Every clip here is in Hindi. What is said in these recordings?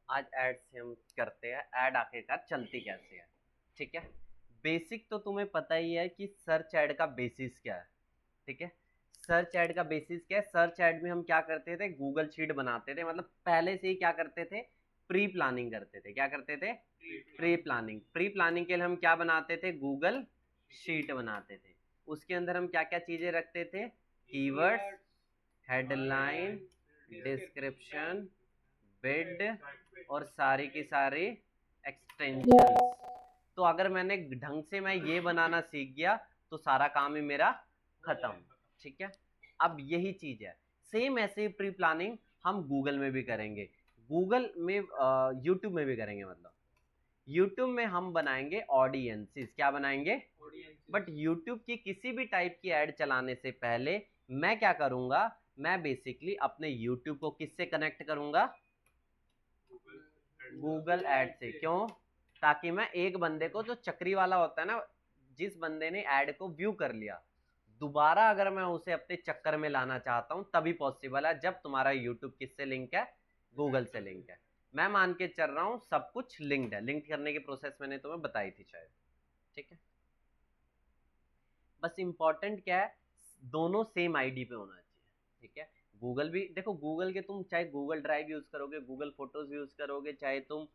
आज ऐड से हम करते हैं ऐड आखिरकार चलती कैसे है। ठीक है, बेसिक तो तुम्हें पता ही है कि सर्च ऐड का बेसिस क्या है। ठीक है, सर्च ऐड का बेसिस क्या है। सर्च ऐड में हम क्या करते थे, गूगल शीट बनाते थे, मतलब पहले से ही क्या करते थे, प्री प्लानिंग करते थे। क्या करते थे, प्री प्लानिंग। प्री प्लानिंग के लिए हम क्या बनाते थे, गूगल शीट बनाते थे। उसके अंदर हम क्या क्या चीजें रखते थे, कीवर्ड्स, हेडलाइन, डिस्क्रिप्शन, बिड और सारी की सारी एक्सटेंशंस। तो अगर मैंने ढंग से मैं ये बनाना सीख गया तो सारा काम ही मेरा खत्म। ठीक है, अब यही चीज है, सेम ऐसे ही प्री प्लानिंग हम गूगल में भी करेंगे, गूगल में यूट्यूब में भी करेंगे। मतलब यूट्यूब में हम बनाएंगे ऑडियंसेस। क्या बनाएंगे, बट यूट्यूब की किसी भी टाइप की ऐड चलाने से पहले मैं क्या करूंगा, मैं बेसिकली अपने यूट्यूब को किससे कनेक्ट करूंगा, गूगल ऐड से। क्यों, ताकि मैं एक बंदे को, जो चक्री वाला होता है ना, जिस बंदे ने ऐड को व्यू कर लिया, दोबारा अगर मैं उसे अपने चक्कर में लाना चाहता हूं तभी पॉसिबल है, जब तुम्हारा यूट्यूब किससे लिंक है, गूगल से लिंक है। मैं मान के चल रहा हूं सब कुछ लिंक्ड है, लिंक करने की प्रोसेस मैंने तुम्हें बताई थी शायद। ठीक है, बस इंपॉर्टेंट क्या है, दोनों सेम आईडी पे होना चाहिए। ठीक है, गूगल भी देखो, गूगल के तुम चाहे गूगल ड्राइव यूज करोगे, गूगल फोटोज यूज करोगे, चाहे तुम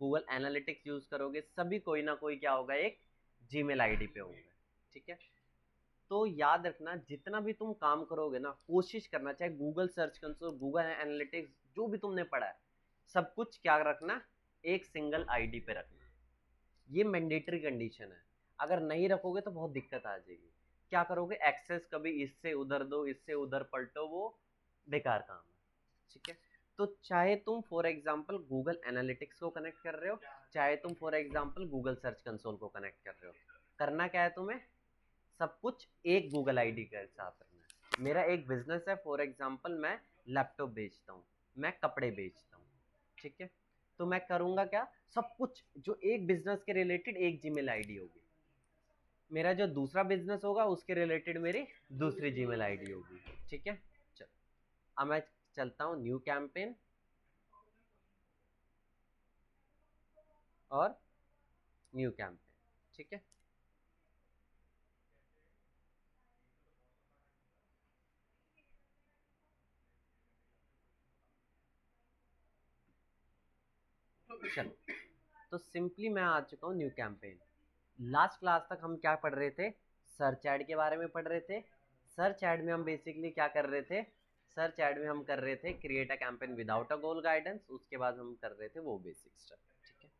गूगल एनालिटिक्स यूज करोगे, सभी कोई ना कोई क्या होगा, एक जीमेल आईडी पे होंगे। ठीक है, तो याद रखना जितना भी तुम काम करोगे ना, कोशिश करना, चाहे Google search console, Google analytics, जो भी तुमने पढ़ा है, सब कुछ क्या रखना, एक सिंगल आईडी पे रखना। ये मैंडेटरी कंडीशन है, अगर नहीं रखोगे तो बहुत दिक्कत आ जाएगी। क्या करोगे, एक्सेस कभी इससे उधर दो, इससे उधर पलटो, वो बेकार काम है। ठीक है, तो चाहे तुम फॉर एग्जांपल गूगल एनालिटिक्स को कनेक्ट कर रहे हो, चाहे तुम for example Google search console को कनेक्ट कर रहे हो, करना क्या है तुम्हें, सब कुछ एक गूगल आईडी के साथ रखना है। मेरा एक बिजनेस है, फॉर एग्जांपल मैं लैपटॉप बेचता हूँ, मैं कपड़े बेचता हूँ। ठीक है, तो मैं करूंगा क्या, सब कुछ जो एक बिजनेस के रिलेटेड एक जीमेल आईडी होगी, मेरा जो दूसरा बिजनेस होगा उसके रिलेटेड मेरी दूसरी जीमेल आईडी होगी। ठीक है, चल अब मैं चलता हूँ न्यू कैंपेन और न्यू कैंपेन। ठीक है, चलो, तो सिंपली मैं आ चुका हूँ न्यू कैंपेन। लास्ट क्लास तक हम क्या पढ़ रहे थे, सर्च ऐड के बारे में पढ़ रहे थे। सर्च ऐड में हम बेसिकली क्या कर रहे थे, सर्च ऐड में हम कर रहे थे create a campaign without a goal guidance. उसके बाद हम कर रहे थे वो बेसिक स्टेप। ठीक है,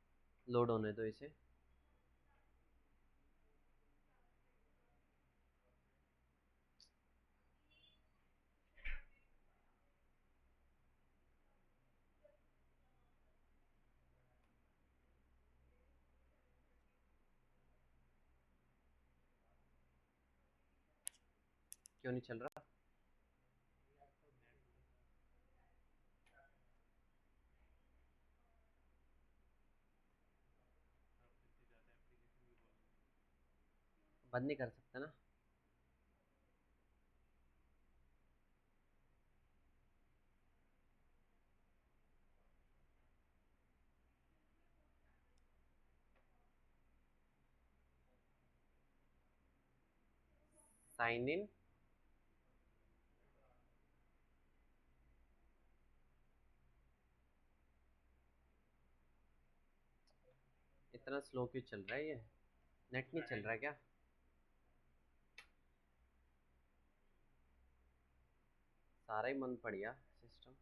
लोड होने दो इसे। क्यों नहीं चल रहा, बंद नहीं कर सकते ना। साइन इन, इतना स्लो क्यों चल रहा है ये, नेट नहीं चल रहा क्या, सारा ही मन पड़ गया सिस्टम।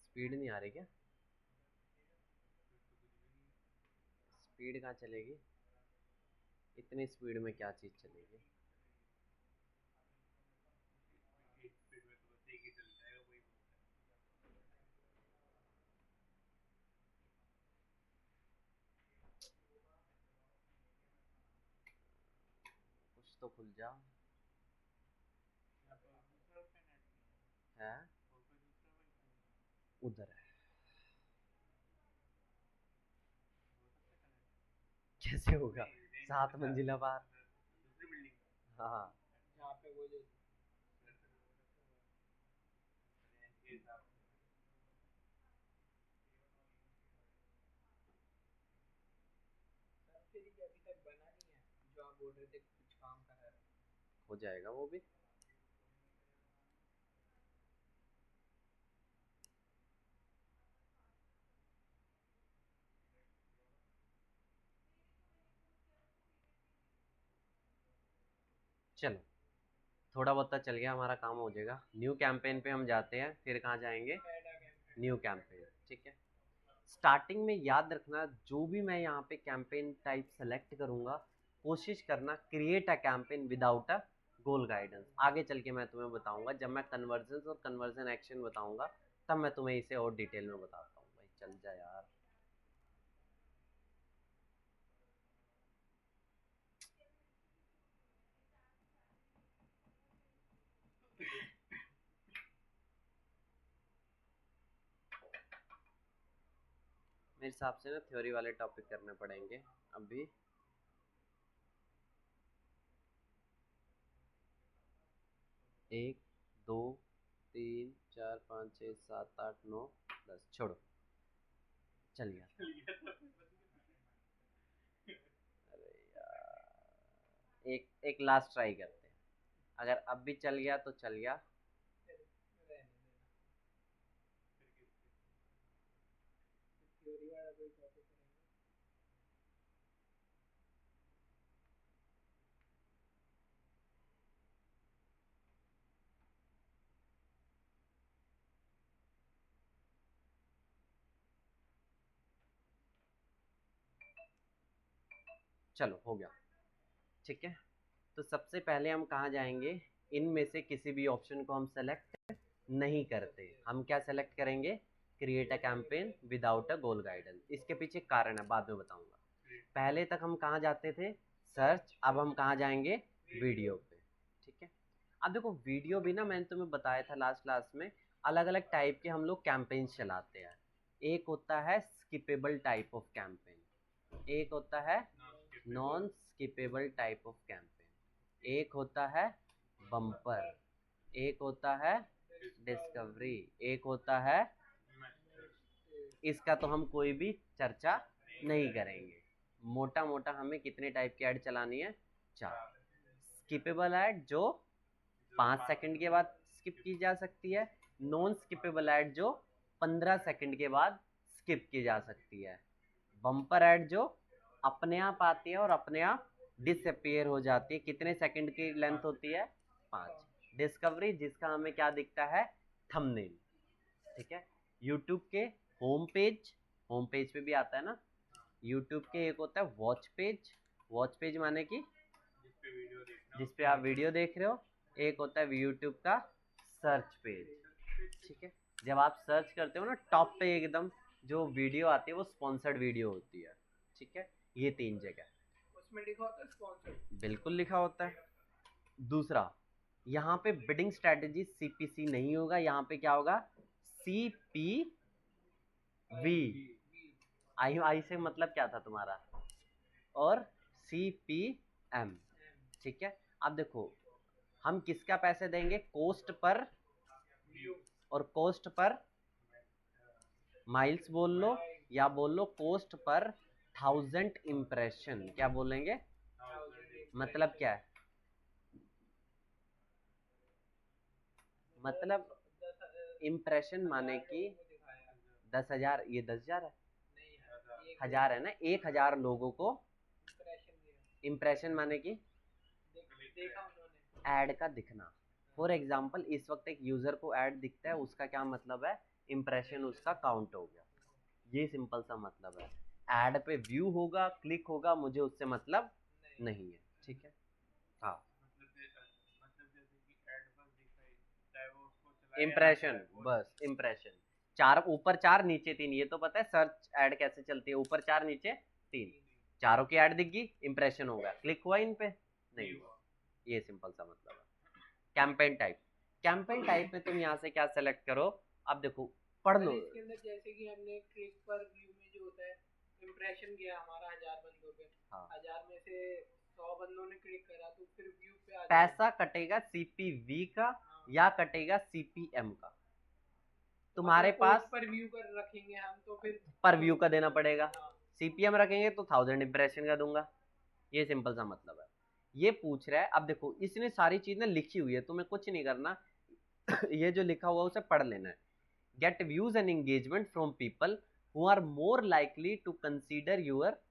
स्पीड नहीं आ रही क्या, स्पीड कहाँ चलेगी, इतनी स्पीड में क्या चीज़ चलेगी। कुछ तो खुल जा, है उधर है, कैसे होगा, 7 मंजिला बार। हाँ यहाँ पे वो जो अभी तक बना नहीं है जो आप बोल रहे थे कुछ काम कर रहा है। हो जाएगा वो भी। चलो थोड़ा बहुत चल गया, हमारा काम हो जाएगा। न्यू कैंपेन पे हम जाते हैं, फिर कहाँ जाएंगे, न्यू कैंपेन। ठीक है, स्टार्टिंग में याद रखना, जो भी मैं यहाँ पे कैंपेन टाइप सेलेक्ट करूंगा, कोशिश करना create a campaign without a goal guidance. आगे चल के मैं तुम्हें बताऊंगा, जब मैं कन्वर्जन और कन्वर्जन एक्शन बताऊंगा तब मैं तुम्हें इसे और डिटेल में बताता हूँ। भाई चल जा यार। मेरे हिसाब से ना थ्योरी वाले टॉपिक करने पड़ेंगे अभी। एक, दो, तीन, चार, पाँच, छः, सात, आठ, नौ, 10, छोड़ो, चल गया। अरे यार, एक लास्ट ट्राई करते हैं, अगर अब भी चल गया तो चल गया। थ्योरी वाला कोई टॉपिक करेंगे। चलो हो गया। ठीक है, तो सबसे पहले हम कहाँ जाएंगे, इनमें से किसी भी ऑप्शन को हम सेलेक्ट नहीं करते, हम क्या सेलेक्ट करेंगे, create a campaign without a goal guidance. इसके पीछे कारण है, बाद में बताऊंगा। पहले तक हम कहाँ जाते थे, सर्च, अब हम कहाँ जाएंगे, वीडियो पे। ठीक है, अब देखो वीडियो भी ना, मैंने तुम्हें बताया था लास्ट क्लास में, अलग अलग टाइप के हम लोग कैंपेन चलाते हैं। एक होता है स्किपेबल टाइप ऑफ कैंपेन, एक होता है non skippable type of campaign, एक होता है बम्पर, एक होता है डिस्कवरी, एक होता है, इसका तो हम कोई भी चर्चा नहीं करेंगे। मोटा मोटा हमें कितने टाइप की ऐड चलानी है, 4। स्किपेबल ऐड जो 5 सेकंड के बाद स्किप की जा सकती है, नॉन स्किपेबल ऐड जो 15 सेकंड के बाद स्किप की जा सकती है, बम्पर ऐड जो अपने आप आती है और अपने आप डिसअपियर हो जाती है, कितने सेकंड की लेंथ होती है, 5। डिस्कवरी जिसका हमें क्या दिखता है, थंबनेल। ठीक है, यूट्यूब के होम पेज पे भी आता है ना, यूट्यूब के एक होता है वॉच पेज माने कि जिस पे आप वीडियो देख रहे हो, एक होता है यूट्यूब का सर्च पेज। ठीक है, जब आप सर्च करते हो ना, टॉप पे एकदम जो वीडियो आती है वो स्पॉन्सर्ड वीडियो होती है। ठीक है, ये 3 जगह उसमें लिखा होता है स्पॉन्सर्ड, बिल्कुल लिखा होता है। दूसरा, यहाँ पे बिडिंग स्ट्रेटेजी सीपीसी नहीं होगा, यहाँ पे क्या होगा, सीपीवी। आई से मतलब क्या था तुम्हारा, और सीपीएम। ठीक है, अब देखो हम किसका पैसे देंगे, कोस्ट पर, और कोस्ट पर माइल्स बोल लो, या बोल लो कोस्ट पर 1000 इम्प्रेशन। क्या बोलेंगे, मतलब क्या है, मतलब इम्प्रेशन माने कि 10,000, ये 10,000 है, हजार है ना, 1,000 लोगों को इम्प्रेशन माने कि ऐड का दिखना। फॉर एग्जाम्पल इस वक्त एक यूजर को ऐड दिखता है, उसका क्या मतलब है, इम्प्रेशन उसका काउंट हो गया। ये सिंपल सा मतलब है। ऐड पे व्यू होगा, क्लिक होगा, मुझे उससे मतलब नहीं है। ठीक है, हाँ, इम्प्रेशन, बस इम्प्रेशन। 4 ऊपर 4 नीचे 3, ये तो पता है सर्च ऐड कैसे चलती है, ऊपर 4 नीचे 3, चारों की ऐड दिख गई, इम्प्रेशन हो गया, क्लिक हुआ इन पे, नहीं हुआ। ये सिंपल सा मतलब है। कैंपेन टाइप, कैंपेन टाइप में तुम यहाँ से क्या सेलेक्ट करो, अब देखो पढ़ लो। इसके अंदर जैसे कि हमने क्लिक पर व्यू में जो होता है, इम्प्रेशन गया हमारा 1000 बंदों पे, हाँ, 1000 में से उन्होंने क्लिक करा तो फिर व्यू पे आ जाएगा। पैसा कटेगा सीपीवी का हाँ। या कटेगा सीपीएम का। तो तुम्हारे मतलब पास पोस्ट पर व्यू कर रखेंगे हम तो फिर पर व्यू का देना पड़ेगा, हाँ। सीपीएम रखेंगे तो 1000 इंप्रेशन का दूंगा। ये सिंपल सा मतलब है। ये पूछ रहा है, अब देखो इसने सारी चीजें लिखी हुई है, तुम्हें कुछ नहीं करना ये जो लिखा हुआ उसे पढ़ लेना है। Get views and engagement from people who are more likely to consider your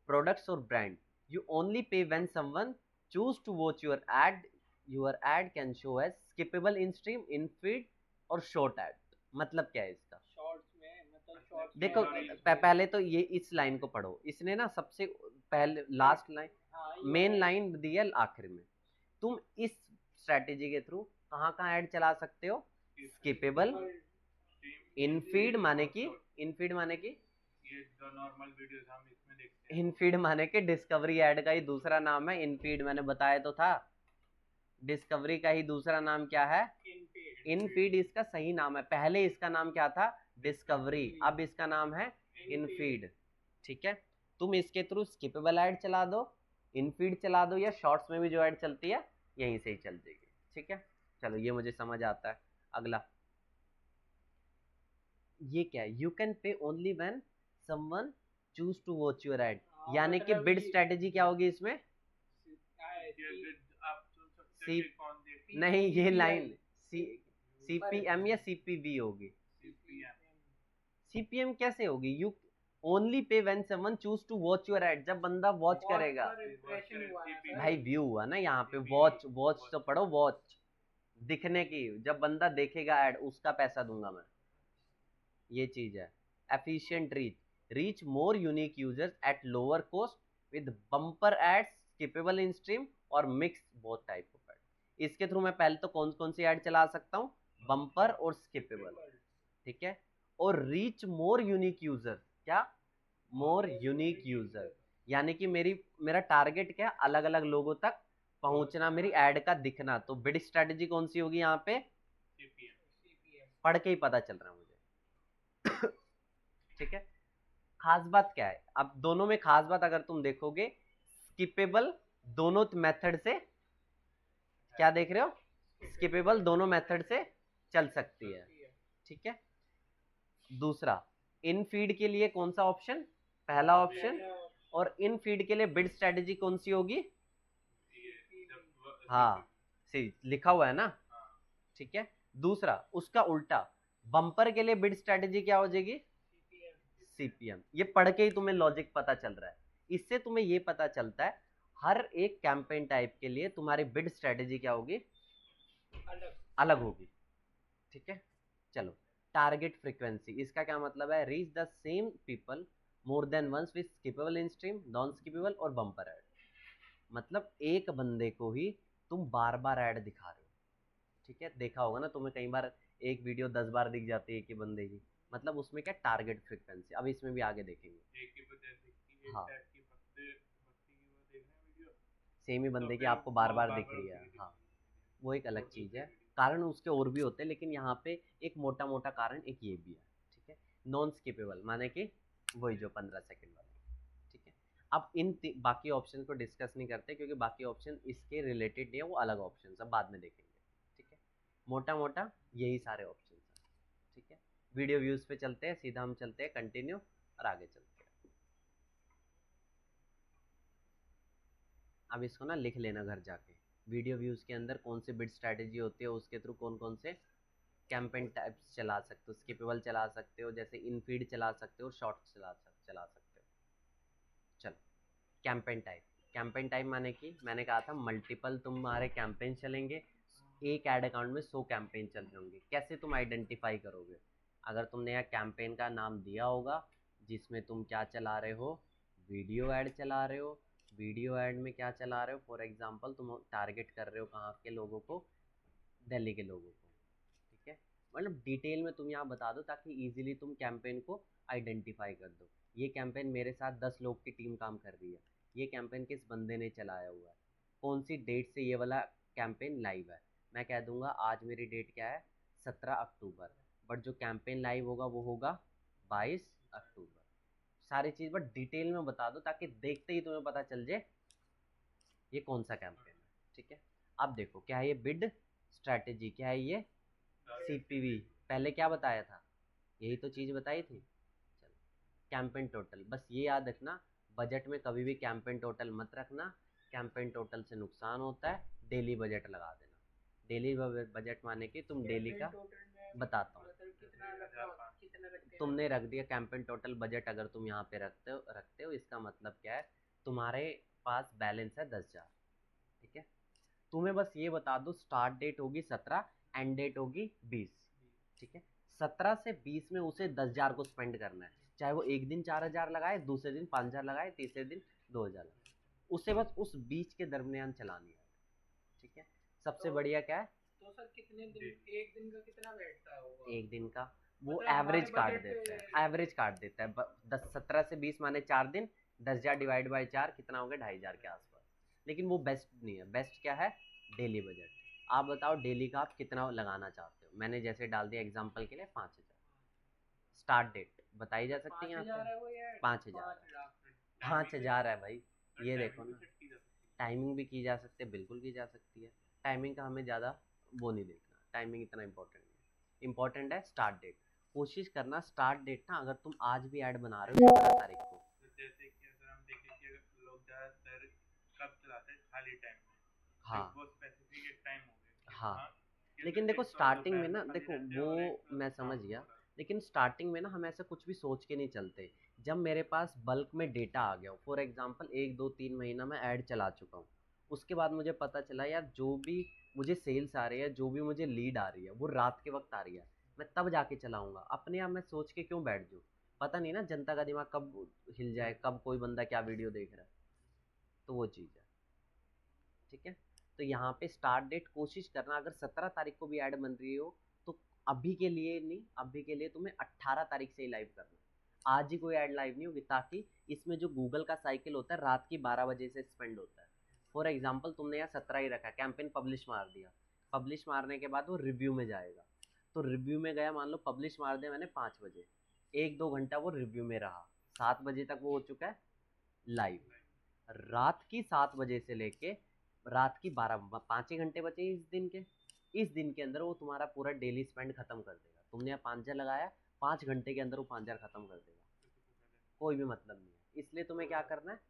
products or brand. You only pay when someone choose to watch your ad. Your ad can show as skippable in stream, in feed or short ad. मतलब क्या है इसका? शॉर्ट्स में मतलब शॉर्ट्स देखो पहले तो ये इस लाइन को पढ़ो, इसने ना सबसे पहले लास्ट लाइन मेन लाइन दी है आखिर में। तुम इस स्ट्रेटेजी के थ्रू कहाँ कहाँ ऐड चला सकते हो? स्किपेबल, इनफीड माने कि इनफीड माने कि ये जो नॉर्मल वीडियोस हम इसमें देखते हैं, इनफीड माने कि डिस्कवरी ऐड का ही दूसरा नाम है इनफीड, मैंने बताया तो था। डिस्कवरी का ही दूसरा नाम क्या है? इनफीड इसका सही नाम है। पहले इसका नाम क्या था? डिस्कवरी, अब इसका नाम है इनफीड। ठीक है, तुम इसके थ्रू स्किपेबल ऐड चला दो, इनफीड चला दो, या शॉर्ट्स में भी जो ऐड चलती है यहीं से ही चल जाएगी। ठीक है, चलो ये मुझे समझ आता है। अगला ये क्या है? You can pay only when someone choose to watch your ad. यानी कि बिड स्ट्रेटेजी क्या होगी इसमें? आप चुन सकते हैं कि कौन देखेगा। नहीं, ये लाइन सीपीएम या सीपीवी होगी। सीपीएम कैसे होगी? You only pay when someone choose to watch your ad, जब बंदा वॉच करेगा। भाई व्यू हुआ ना यहाँ पे, वॉच वॉच तो पढ़ो, वॉच दिखने की, जब बंदा देखेगा एड उसका पैसा दूंगा मैं। ये चीज है। Efficient reach, reach more unique users at lower cost with bumper ads, skippable in stream और mix both type of ad. इसके थ्रू मैं पहले तो कौन कौन सी एड चला सकता हूँ? बम्पर और स्किपेबल। ठीक है, और रीच मोर यूनिक यूजर। क्या? मोर यूनिक यूजर, यानी कि मेरा टारगेट क्या? अलग अलग लोगों तक पहुंचना, मेरी एड का दिखना। तो बिड स्ट्रेटेजी कौन सी होगी यहाँ पे? पढ़ के ही पता चल रहा है मुझे। ठीक है, खास बात क्या है? अब दोनों में खास बात अगर तुम देखोगे, स्किपेबल दोनों मेथड से, क्या देख रहे हो? स्किपेबल दोनों मेथड से चल सकती है। ठीक है, दूसरा इन फीड के लिए कौन सा ऑप्शन? पहला ऑप्शन। और इन फीड के लिए बिड स्ट्रेटेजी कौन सी होगी? हाँ, सी लिखा हुआ है ना। ठीक है, दूसरा उसका उल्टा, बम्पर के लिए बिड स्ट्रेटेजी क्या हो जाएगी? सीपीएम। ये पढ़ के ही तुम्हें लॉजिक पता चल रहा है। इससे तुम्हें ये पता चलता है हर एक कैंपेन टाइप के लिए तुम्हारी बिड स्ट्रेटेजी क्या होगी? अलग होगी। ठीक है, चलो टारगेट फ्रीक्वेंसी, इसका क्या मतलब है? Reach the same people more than once with skippable in stream, non skippable और बम्पर ऐड। मतलब एक बंदे को ही तुम बार बार ऐड दिखा रहे हो। ठीक है, देखा होगा ना तुमने कई बार एक वीडियो 10 बार दिख जाती है एक ही बंदे की। मतलब उसमें क्या टारगेट फ्रीक्वेंसी। अब इसमें भी आगे देखेंगे। हाँ, सेम ही बंदे की आपको बार बार दिख रही है। हाँ, वो एक अलग चीज है। कारण उसके और भी होते हैं, लेकिन यहाँ पे एक मोटा मोटा कारण एक ये भी है। ठीक है, नॉन स्किपेबल माने कि वही जो 15 सेकंड वाला। ठीक है, अब इन बाकी ऑप्शन को डिस्कस नहीं करते, क्योंकि बाकी ऑप्शन इसके रिलेटेड नहीं है, वो अलग ऑप्शन है, बाद में देखेंगे। ठीक है, मोटा मोटा यही सारे ऑप्शन हैं। ठीक है, वीडियो व्यूज पे चलते हैं, सीधा हम चलते हैं कंटिन्यू और आगे चलते हैं। अब इसको ना लिख लेना घर जाके, वीडियो व्यूज के अंदर कौन सी बिड स्ट्रैटेजी होती है, उसके थ्रू कौन कौन से कैंपेन टाइप्स चला सकते हो। स्किपेबल चला सकते हो, जैसे इनफीड चला सकते हो, शॉर्ट्स चला सकते हो। चलो कैंपेन टाइप। कैंपेन टाइप माने कि मैंने कहा था मल्टीपल तुम्हारे कैंपेन चलेंगे, एक ऐड अकाउंट में 100 कैंपेन चल रहे होंगे। कैसे तुम आइडेंटिफाई करोगे? अगर तुमने यहाँ कैंपेन का नाम दिया होगा जिसमें तुम क्या चला रहे हो? वीडियो ऐड चला रहे हो। वीडियो ऐड में क्या चला रहे हो? फॉर एग्जांपल तुम टारगेट कर रहे हो कहाँ के लोगों को? दिल्ली के लोगों को। ठीक है, मतलब डिटेल में तुम यहाँ बता दो ताकि इजीली तुम कैंपेन को आइडेंटिफाई कर दो। ये कैंपेन मेरे साथ 10 लोग की टीम काम कर रही है, ये कैंपेन किस बंदे ने चलाया हुआ है, कौन सी डेट से ये वाला कैंपेन लाइव है। मैं कह दूंगा आज मेरी डेट क्या है? 17 अक्टूबर, बट जो कैंपेन लाइव होगा वो होगा 22 अक्टूबर। सारी चीज़ बट डिटेल में बता दो ताकि देखते ही तुम्हें पता चल जाए ये कौन सा कैंपेन है, ठीक है। अब देखो क्या है ये बिड स्ट्रैटेजी, क्या है ये सीपीवी, पहले क्या बताया था, यही तो चीज़ बताई थी। चलो कैंपेन टोटल, बस ये याद रखना बजट में कभी भी कैंपेन टोटल मत रखना, कैंपेन टोटल से नुकसान होता है, डेली बजट लगा देना। डेली बजट माने कि तुम डेली का बताता हूँ, तुमने रख दिया कैंपेन टोटल बजट, अगर तुम यहाँ पे रखते हो इसका मतलब क्या है, तुम्हारे पास बैलेंस है 10,000, ठीक है। तुम्हें बस ये बता दो स्टार्ट डेट होगी 17, एंड डेट होगी 20, ठीक है। 17 से 20 में उसे 10,000 को स्पेंड करना है, चाहे वो एक दिन 4,000 लगाए, दूसरे दिन 5,000 लगाए, तीसरे दिन 2,000 लगाए, उसे बस उस बीच के दरमियान चलानी है, ठीक है। सबसे बढ़िया क्या है, तो सर कितने दिन, एक दिन का कितना बैठता होगा? एक दिन का वो मतलब हमारे एवरेज काट बजट देता है, एवरेज काट देता है 17 से 20 माने 4 दिन, 10,000 डिवाइड बाई 4 कितना हो गया, 2,500 के आसपास। लेकिन वो बेस्ट नहीं है, बेस्ट क्या है, डेली बजट। आप बताओ डेली का आप कितना लगाना चाहते हो, मैंने जैसे डाल दिया एग्जांपल के लिए 5,000। स्टार्ट डेट बताई जा सकती है यहाँ 5,000 पे, है वो या 5,000 है, 5,000 है भाई, ये देखो ना, टाइमिंग भी की जा सकती है, बिल्कुल की जा सकती है, टाइमिंग का हमें ज़्यादा वो नहीं देखना, टाइमिंग इतना इंपॉर्टेंट नहीं है, इंपॉर्टेंट है स्टार्ट डेट। कोशिश करना स्टार्ट डेट ना, अगर तुम आज भी ऐड बना रहे हो 17 तारीख को, जैसे कि अगर हम देखें कि लोग ज़्यादातर कब चलाते हैं, खाली टाइम में, हाँ वो स्पेसिफिक एक टाइम हो गया कि हाँ, हाँ, लेकिन देखो स्टार्टिंग में ना, देखो वो मैं समझ गया, गया। लेकिन स्टार्टिंग में ना हम ऐसा कुछ भी सोच के नहीं चलते। जब मेरे पास बल्क में डेटा आ गया हो, फॉर एग्जांपल 1 2 3 महीना मैं ऐड चला चुका हूँ, उसके बाद मुझे पता चला यार जो भी मुझे सेल्स आ रही है, जो भी मुझे लीड आ रही है वो रात के वक्त आ रही है, मैं तब जाके चलाऊंगा, अपने आप मैं सोच के क्यों बैठ जाऊँ, पता नहीं ना जनता का दिमाग कब हिल जाए, कब कोई बंदा क्या वीडियो देख रहा है, तो वो चीज़ है, ठीक है। तो यहाँ पे स्टार्ट डेट कोशिश करना, अगर 17 तारीख को भी ऐड बन रही हो तो अभी के लिए नहीं, अभी के लिए तुम्हें 18 तारीख से ही लाइव करना है, आज ही कोई ऐड लाइव नहीं होगी, ताकि इसमें जो गूगल का साइकिल होता है रात की 12 बजे से स्पेंड होता है। फॉर एग्जाम्पल तुमने यहाँ 17 ही रखा, कैंपेन पब्लिश मार दिया, पब्लिश मारने के बाद वो रिव्यू में जाएगा, तो रिव्यू में गया, मान लो पब्लिश मार दिया मैंने 5 बजे, 1 2 घंटा वो रिव्यू में रहा, 7 बजे तक वो हो चुका है लाइव, रात की 7 बजे से लेके रात की 5 ही घंटे बचे इस दिन के, इस दिन के अंदर वो तुम्हारा पूरा डेली स्पेंड खत्म कर देगा, तुमने यहाँ 5,000 लगाया, 5 घंटे के अंदर वो 5,000 खत्म कर देगा, कोई भी मतलब नहीं है, इसलिए तुम्हें क्या करना है,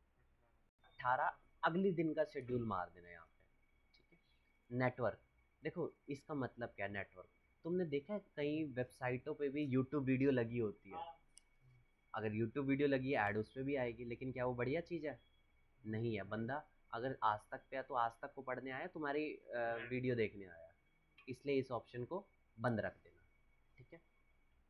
18 अगली दिन का शेड्यूल मार देना यहाँ पे, ठीक है। नेटवर्क, देखो इसका मतलब क्या है नेटवर्क, तुमने देखा है कई वेबसाइटों पे भी यूट्यूब वीडियो लगी होती है, अगर यूट्यूब वीडियो लगी है ऐड उस पर भी आएगी, लेकिन क्या वो बढ़िया चीज़ है, नहीं है। बंदा अगर आज तक पे है तो आज तक को पढ़ने आया, तुम्हारी वीडियो देखने आया, इसलिए इस ऑप्शन को बंद रख देना, ठीक है।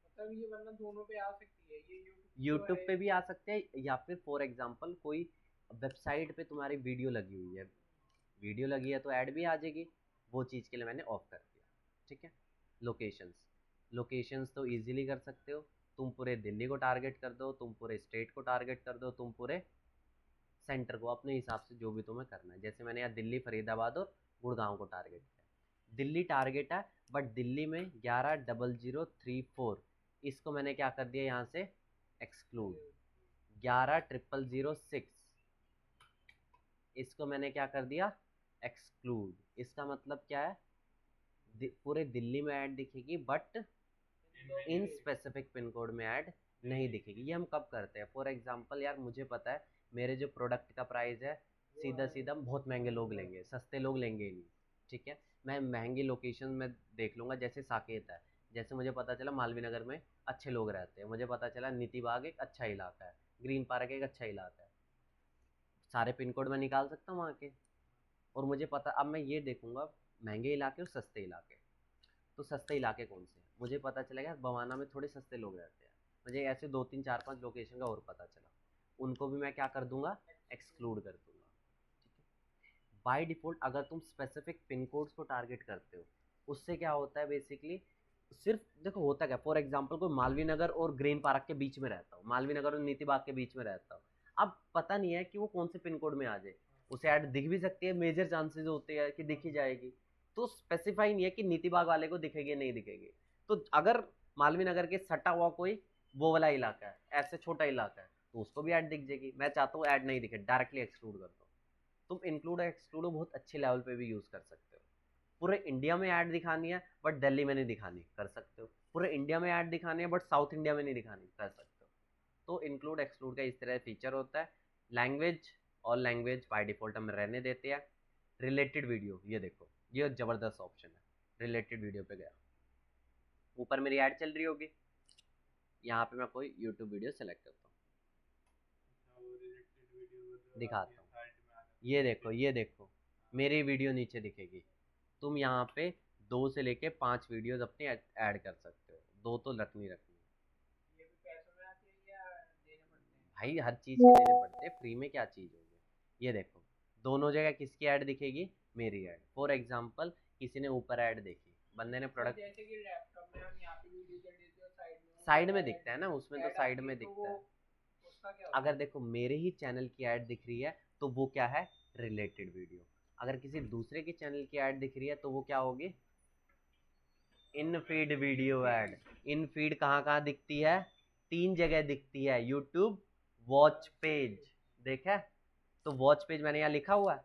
मतलब ये वरना दोनों पे आ सकती है, ये यूट्यूब पे भी आ सकते हैं, या फिर फॉर एग्जांपल कोई वेबसाइट पे तुम्हारी वीडियो लगी हुई है, वीडियो लगी है तो ऐड भी आ जाएगी, वो चीज़ के लिए मैंने ऑफ कर दिया, ठीक है। लोकेशंस, लोकेशंस तो इजीली कर सकते हो, तुम पूरे दिल्ली को टारगेट कर दो, तुम पूरे स्टेट को टारगेट कर दो, तुम पूरे सेंटर को, अपने हिसाब से जो भी तुम्हें करना है, जैसे मैंने यहाँ दिल्ली, फरीदाबाद और गुड़गांव को टारगेट किया, दिल्ली टारगेट है, बट दिल्ली में 11,00,34, इसको मैंने क्या कर दिया यहाँ से एक्सक्लूड, 11,006, इसको मैंने क्या कर दिया एक्सक्लूड, इसका मतलब क्या है, पूरे दिल्ली में ऐड दिखेगी but in specific pin code में ऐड नहीं दिखेगी। ये हम कब करते हैं, फॉर एग्जांपल यार मुझे पता है मेरे जो प्रोडक्ट का प्राइस है सीधा सीधा बहुत महंगे लोग लेंगे, सस्ते लोग लेंगे ही नहीं, ठीक है। मैं महंगी लोकेशन में देख लूँगा, जैसे साकेत है, जैसे मुझे पता चला मालवीय नगर में अच्छे लोग रहते हैं, मुझे पता चला नीति बाग एक अच्छा इलाका है, ग्रीन पार्क एक अच्छा इलाका है, सारे पिन कोड मैं निकाल सकता हूँ वहाँ के, और मुझे पता, अब मैं ये देखूंगा महंगे इलाके और सस्ते इलाके, तो सस्ते इलाके कौन से हैं, मुझे पता चलेगा बवाना में थोड़े सस्ते लोग रहते हैं, मुझे ऐसे 2 3 4 5 लोकेशन का और पता चला, उनको भी मैं क्या कर दूंगा एक्सक्लूड कर दूंगा, ठीक है। बाय डिफ़ॉल्ट अगर तुम स्पेसिफिक पिन कोड्स को टारगेट करते हो, उससे क्या होता है बेसिकली, सिर्फ देखो होता क्या, फॉर एग्जांपल कोई मालवीय नगर और ग्रीन पार्क के बीच में रहता हूँ, मालवीय नगर और नीति बाग के बीच में रहता हूँ, अब पता नहीं है कि वो कौन से पिन कोड में आ जाए, उसे ऐड दिख भी सकती है, मेजर चांसेस होते हैं कि दिख ही जाएगी, तो स्पेसिफाई नहीं है कि नीति बाग वाले को दिखेगी नहीं दिखेगी, तो अगर मालवीय नगर के सटा हुआ कोई वो वाला इलाका है, ऐसे छोटा इलाका है, तो उसको भी ऐड दिख जाएगी, मैं चाहता हूँ ऐड नहीं दिखे, डायरेक्टली एक्सक्लूड कर दो, तुम इंक्लूड एक्सक्लूड बहुत अच्छे लेवल पे भी यूज कर सकते हो। पूरे इंडिया में ऐड दिखानी है बट दिल्ली में नहीं दिखानी, कर सकते हो। पूरे इंडिया में ऐड दिखानी है बट साउथ इंडिया में नहीं दिखानी, कर सकते हो। तो इंक्लूड एक्सक्लूड का इस तरह फीचर होता है। Language, all language by default हमें रहने देते हैं। रिलेटेड वीडियो, ये देखो ये जबरदस्त ऑप्शन है। रिलेटेड वीडियो पे गया, ऊपर मेरी ऐड चल रही होगी, यहाँ पे मैं कोई यूट्यूब वीडियो सेलेक्ट करता हूँ, दिखाता हूँ। ये देखो, ये देखो मेरी वीडियो नीचे दिखेगी। तुम यहाँ पे 2 से लेके 5 वीडियोस अपनी ऐड कर सकते हो, 2 तो रखनी रखनी है। ये भी पैसों में आते हैं या देने पड़ते हैं? भाई हर चीज़ के देने पड़ते हैं, फ्री में क्या चीज़ होगी। ये देखो दोनों जगह किसकी ऐड दिखेगी, मेरी ऐड। फॉर एग्जाम्पल किसी ने ऊपर ऐड देखी, बंदे ने प्रोडक्ट, जैसे कि लैपटॉप में हम यहाँ पे वीडियो चल रही थी और साइड में दिखता है ना, उसमें तो साइड में दिखता है। उसका क्या होता अगर देखो मेरे ही चैनल की ऐड दिख रही है तो वो क्या है, रिलेटेड वीडियो। अगर किसी दूसरे के चैनल की ऐड दिख रही है तो वो क्या होगी, इन फीड वीडियो ऐड। इन फीड कहाँ कहाँ दिखती है, 3 जगह दिखती है। यूट्यूब वॉच पेज, देखा है? तो वॉच पेज मैंने यहाँ लिखा हुआ है,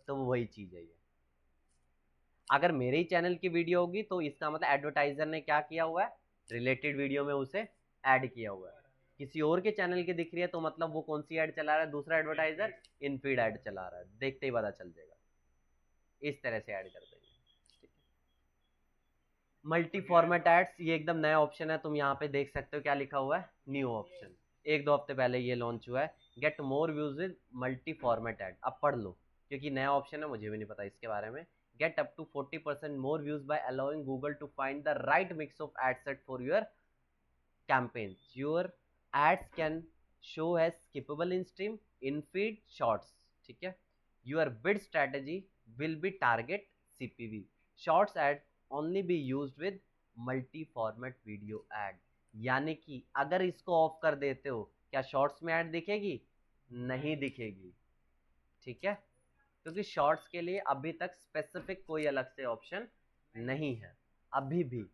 तो वो वही चीज है ये। अगर मेरे ही चैनल की वीडियो होगी तो इसका मतलब एडवर्टाइजर ने क्या किया हुआ है, रिलेटेड वीडियो में उसे ऐड किया हुआ है। किसी और के चैनल की दिख रही है तो मतलब वो कौन सी ऐड चला रहा है, दूसरा एडवर्टाइजर इन फीड ऐड चला रहा है, देखते ही पता चल जाएगा। इस तरह से ऐड कर देंगे। मल्टी फॉर्मेट एड्स, ये एकदम नया ऑप्शन है, तुम यहाँ पे देख सकते हो क्या लिखा हुआ है, न्यू ऑप्शन। 1-2 हफ्ते पहले ये लॉन्च हुआ है, get more views with multi format ad. अब पढ़ लो क्योंकि नया ऑप्शन है, मुझे भी नहीं पता इसके बारे में। Get up to 40% more views by allowing Google to find the right mix of ad set for your campaigns. Your ads can show as skippable in stream, in feed, shorts. ठीक है? Your bid strategy will be target CPV. Shorts ad only be used with multi format video ad. यानी कि अगर इसको ऑफ कर देते हो क्या शॉर्ट्स में ऐड दिखेगी, नहीं दिखेगी। ठीक है, क्योंकि शॉर्ट्स के लिए अभी तक स्पेसिफिक कोई अलग से ऑप्शन नहीं है। अभी भी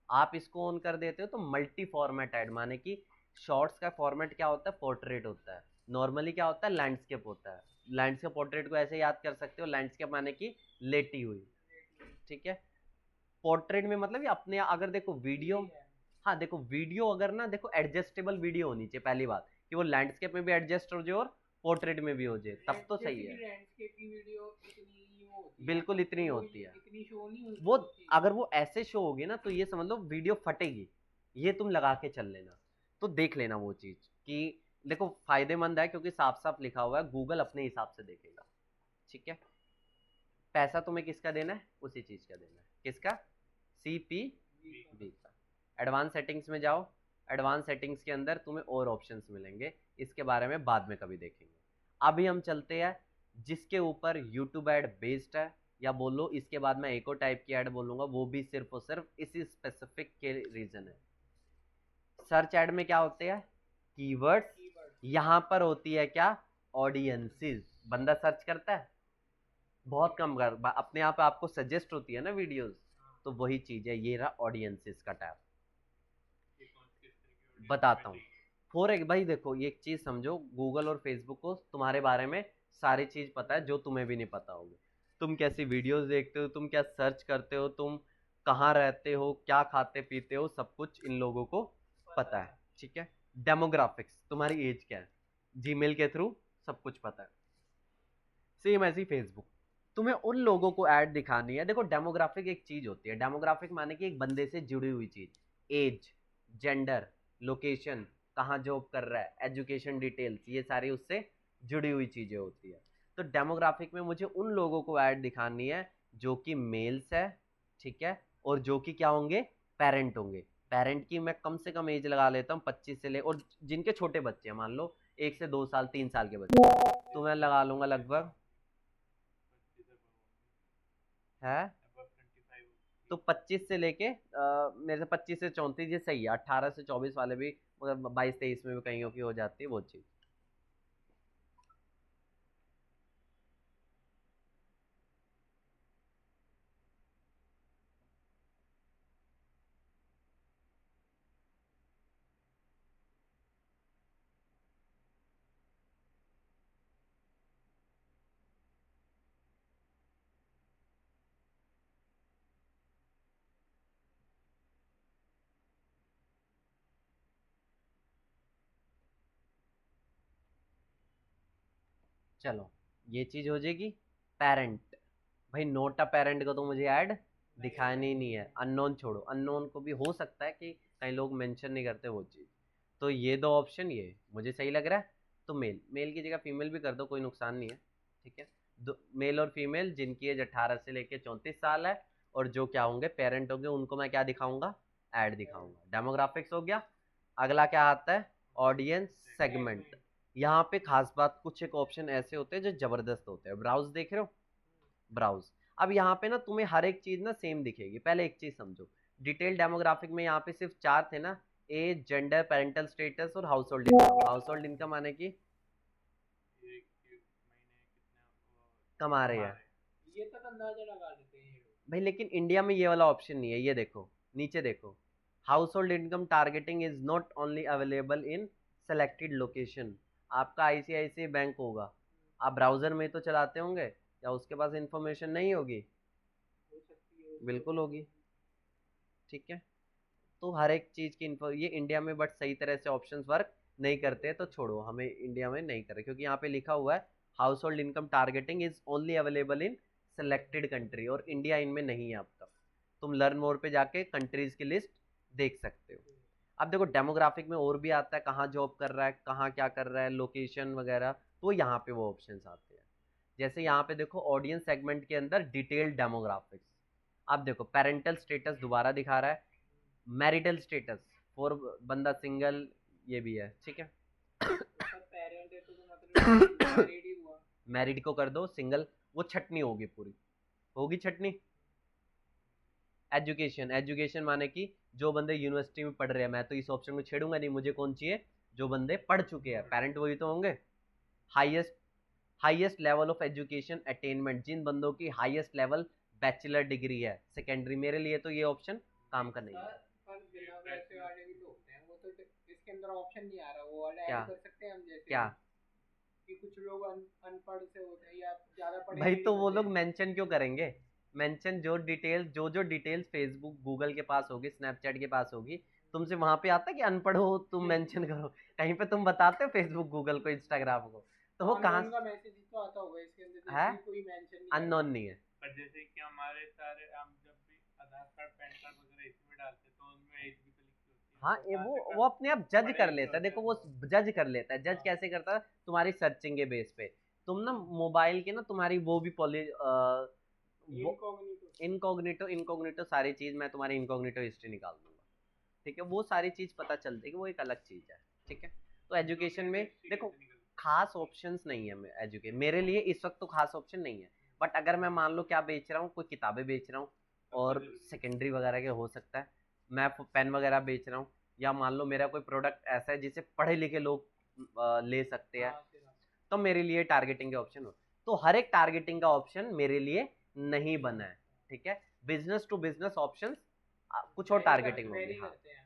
आप इसको ऑन कर देते हो तो मल्टी फॉर्मेट ऐड, माने कि शॉर्ट्स का फॉर्मेट क्या होता है, पोर्ट्रेट होता है। नॉर्मली क्या होता है, लैंडस्केप होता है। लैंडस्केप पोर्ट्रेट को ऐसे याद कर सकते हो, लैंडस्केप माने कि लेटी हुई। ठीक है, पोर्ट्रेट में मतलब ये अपने, अगर देखो वीडियो, हाँ देखो वीडियो अगर ना, देखो एडजस्टेबल वीडियो होनी चाहिए पहली बात, कि वो लैंडस्केप में भी एडजस्ट हो जाए और पोर्ट्रेट में भी हो जाए, तब तो सही है। लैंडस्केप की वीडियो इतनी वो होती है, बिल्कुल इतनी होती है, इतनी शो नहीं होती वो अगर वो ऐसे शो होगी ना तो ये समझ लो वीडियो फटेगी। ये तुम लगा के चल लेना, तो देख लेना वो चीज कि देखो फायदेमंद है क्योंकि साफ साफ लिखा हुआ है, गूगल अपने हिसाब से देखेगा। ठीक है, पैसा तुम्हें किसका देना है, उसी चीज का देना है, किसका, CPV का। एडवांस सेटिंग्स में जाओ, एडवांस सेटिंग्स के अंदर तुम्हें और ऑप्शंस मिलेंगे, इसके बारे में बाद में कभी देखेंगे। अभी हम चलते हैं जिसके ऊपर यूट्यूब ऐड बेस्ड है, या बोलो इसके बाद मैं एक और टाइप की ऐड बोलूंगा, वो भी सिर्फ और सिर्फ इसी स्पेसिफिक के रीजन है। सर्च ऐड में क्या होते हैं, कीवर्ड्स। यहां पर होती है क्या, ऑडियंसेस। बंदा सर्च करता है, बहुत कम कर, अपने आप आपको सजेस्ट होती है ना वीडियोस, तो वही चीज है, ये रहा ऑडियंसेस का टैब। बताता हूँ फॉर एक, भाई देखो ये एक चीज समझो, गूगल और फेसबुक को तुम्हारे बारे में सारी चीज पता है जो तुम्हें भी नहीं पता होगी। तुम कैसी वीडियोस देखते हो, तुम क्या सर्च करते हो, तुम कहाँ रहते हो, क्या खाते पीते हो, सब कुछ इन लोगों को पता है। ठीक है, डेमोग्राफिक्स, तुम्हारी एज क्या है, जीमेल के थ्रू सब कुछ पता है। सेम ऐसी फेसबुक, तुम्हें उन लोगों को ऐड दिखानी है। देखो डेमोग्राफिक एक चीज होती है, डेमोग्राफिक माने कि एक बंदे से जुड़ी हुई चीज, एज, जेंडर, लोकेशन, कहाँ जॉब कर रहा है, एजुकेशन डिटेल्स, ये सारी उससे जुड़ी हुई चीजें होती है। तो डेमोग्राफिक में मुझे उन लोगों को ऐड दिखानी है जो कि मेल्स है, ठीक है, और जो कि क्या होंगे, पेरेंट होंगे। पेरेंट की मैं कम से कम एज लगा लेता हूँ 25 से ले, और जिनके छोटे बच्चे हैं, मान लो 1 से 2 साल 3 साल के बच्चे, तो मैं लगा लूंगा लगभग है, तो 25 से लेके मेरे से 25 से 34 ये सही है, 18 से 24 वाले भी, मगर 22-23 में भी कईयों की हो जाती है वो चीज। चलो ये चीज हो जाएगी। पेरेंट, भाई नोट अ पेरेंट को तो मुझे ऐड दिखानी ही नहीं है। अननोन छोड़ो, अननोन को भी हो सकता है कि कई लोग मेंशन नहीं करते वो चीज। तो ये दो ऑप्शन ये मुझे सही लग रहा है। तो मेल, मेल की जगह फीमेल भी कर दो, कोई नुकसान नहीं है। ठीक है, दो मेल और फीमेल जिनकी एज 18 से लेके 34 साल है और जो क्या होंगे पेरेंट होंगे, उनको मैं क्या दिखाऊंगा, ऐड दिखाऊंगा। डेमोग्राफिक्स हो गया। अगला क्या आता है, ऑडियंस सेगमेंट। यहाँ पे खास बात, कुछ एक ऑप्शन ऐसे होते हैं जो जबरदस्त होते हैं। ब्राउज देख रहे हो, ब्राउज। अब यहाँ पे ना तुम्हें हर एक चीज ना सेम दिखेगी। पहले एक चीज समझो, डिटेल डेमोग्राफिक में यहाँ पे सिर्फ 4 थे ना, एज, जेंडर, पेरेंटल स्टेटस और house hold income. House hold income माने कि एक एक महीने कितना कमा रहे कमा हैं रहे ये तक अंदाजा लगा लेते हैं ये लोग। भाई। लेकिन इंडिया में ये वाला ऑप्शन नहीं है। ये देखो नीचे देखो, house hold income targeting is not only available in selected location. आपका आईसीआईसीआई बैंक होगा, आप ब्राउजर में तो चलाते होंगे, या उसके पास इंफॉर्मेशन नहीं होगी? हो सकती है बिल्कुल होगी। ठीक है, तो हर एक चीज की इन्फो ये इंडिया में बट सही तरह से ऑप्शंस वर्क नहीं करते, तो छोड़ो, हमें इंडिया में नहीं करे, क्योंकि यहाँ पे लिखा हुआ है house hold income targeting is only available in selected country, और इंडिया इनमें नहीं है अब तक। तुम लर्न मोर पे जाके कंट्रीज की लिस्ट देख सकते हो। अब देखो डेमोग्राफिक में और भी आता है, कहाँ जॉब कर रहा है, कहाँ क्या कर रहा है, लोकेशन वगैरह, तो यहाँ पे वो ऑप्शंस आते हैं। जैसे यहाँ पे देखो ऑडियंस सेगमेंट के अंदर डिटेल्ड डेमोग्राफिक्स। अब देखो पेरेंटल स्टेटस दोबारा दिखा रहा है, मैरिटल स्टेटस फॉर बंदा सिंगल, ये भी है। ठीक है, तो सर पेरेंट है तो मतलब मैरिड ही हुआ। मैरिड को कर दो सिंगल, वो छटनी होगी पूरी, होगी छटनी। एजुकेशन, एजुकेशन माने कि जो बंदे यूनिवर्सिटी में पढ़ रहे हैं, मैं तो इस ऑप्शन को छेड़ूंगा नहीं, मुझे कौन चाहिए, जो बंदे पढ़ चुके हैं, पेरेंट वही तो होंगे। Highest, highest level of education attainment, जिन बंदों की हाईएस्ट लेवल बैचलर डिग्री है, सेकेंडरी, मेरे लिए तो ये ऑप्शन काम का नहीं है। सर पर बिना वैसे वाले भी तो होते हैं, वो तो इसके अंदर ऑप्शन नहीं आ रहा, वो वाला क्या ऐड कर सकते हैं हम जैसे क्या कि कुछ लोग अनपढ़ से होते हैं या ज्यादा पढ़े भाई, हुए तो नहीं वो होते लोग हैं। मेंशन क्यों करेंगे? मेंशन जो डिटेल्स, जो डिटेल्स फेसबुक गूगल के पास होगी, स्नैपचैट के पास होगी, तुमसे वहां पे आता है कि अनपढ़ हो तुम मेंशन करो? कहीं पे तुम बताते हो फेसबुक गूगल को, इंस्टाग्राम को? तो वो कहाँ अननोन का मैसेज तो आता होगा इसके अंदर है? जैसे ही कोई मेंशन नहीं अननोन करेगा। नहीं है। पर जैसे कि हमारे सारे हम जब भी आधार कार्ड पैन कार्ड वगैरह इसमें डालते हैं तो उनमें एज भी तो लिखी होती है, हाँ, तो ये कहाँ से वो अपने आप जज पढ़े कर लिखे लेता है। होते देखो हैं वो तो। जज कर लेता है। जज हाँ कैसे करता है? तुम्हारी सर्चिंग के बेस पे। तुम ना मोबाइल के ना तुम्हारी वो भी इनकॉग्निटो। इनकॉग्निटो, इनकॉग्निटो सारी चीज मैं तुम्हारी इनकॉग्निटो हिस्ट्री निकाल दूंगा। ठीक है, वो सारी चीज पता चलती है कि वो एक अलग चीज है। ठीक है, तो तो एजुकेशन फिर में हिस्ट्री देखो कैसे निकलती खास ऑप्शंस नहीं है। एजुकेशन मेरे लिए इस वक्त तो खास ऑप्शन नहीं है, बट अगर मैं मान लो क्या बेच रहा हूँ, कोई किताबें बेच रहा हूँ, है? तब तो और जरूरी है। सेकेंडरी वगैरह के हो सकता है, मैं पेन वगैरह बेच रहा हूँ, या मान लो मेरा कोई प्रोडक्ट ऐसा है जिसे पढ़े लिखे लोग ले सकते हैं, हाँ तेरा तो मेरे लिए टारगेटिंग के ऑप्शन हो। तो हर एक टारगेटिंग का ऑप्शन मेरे लिए नहीं बना है। ठीक है, बिजनेस टू बिजनेस ऑप्शन कुछ और टारगेटिंग होगी। वेरी हाँ, करते हैं।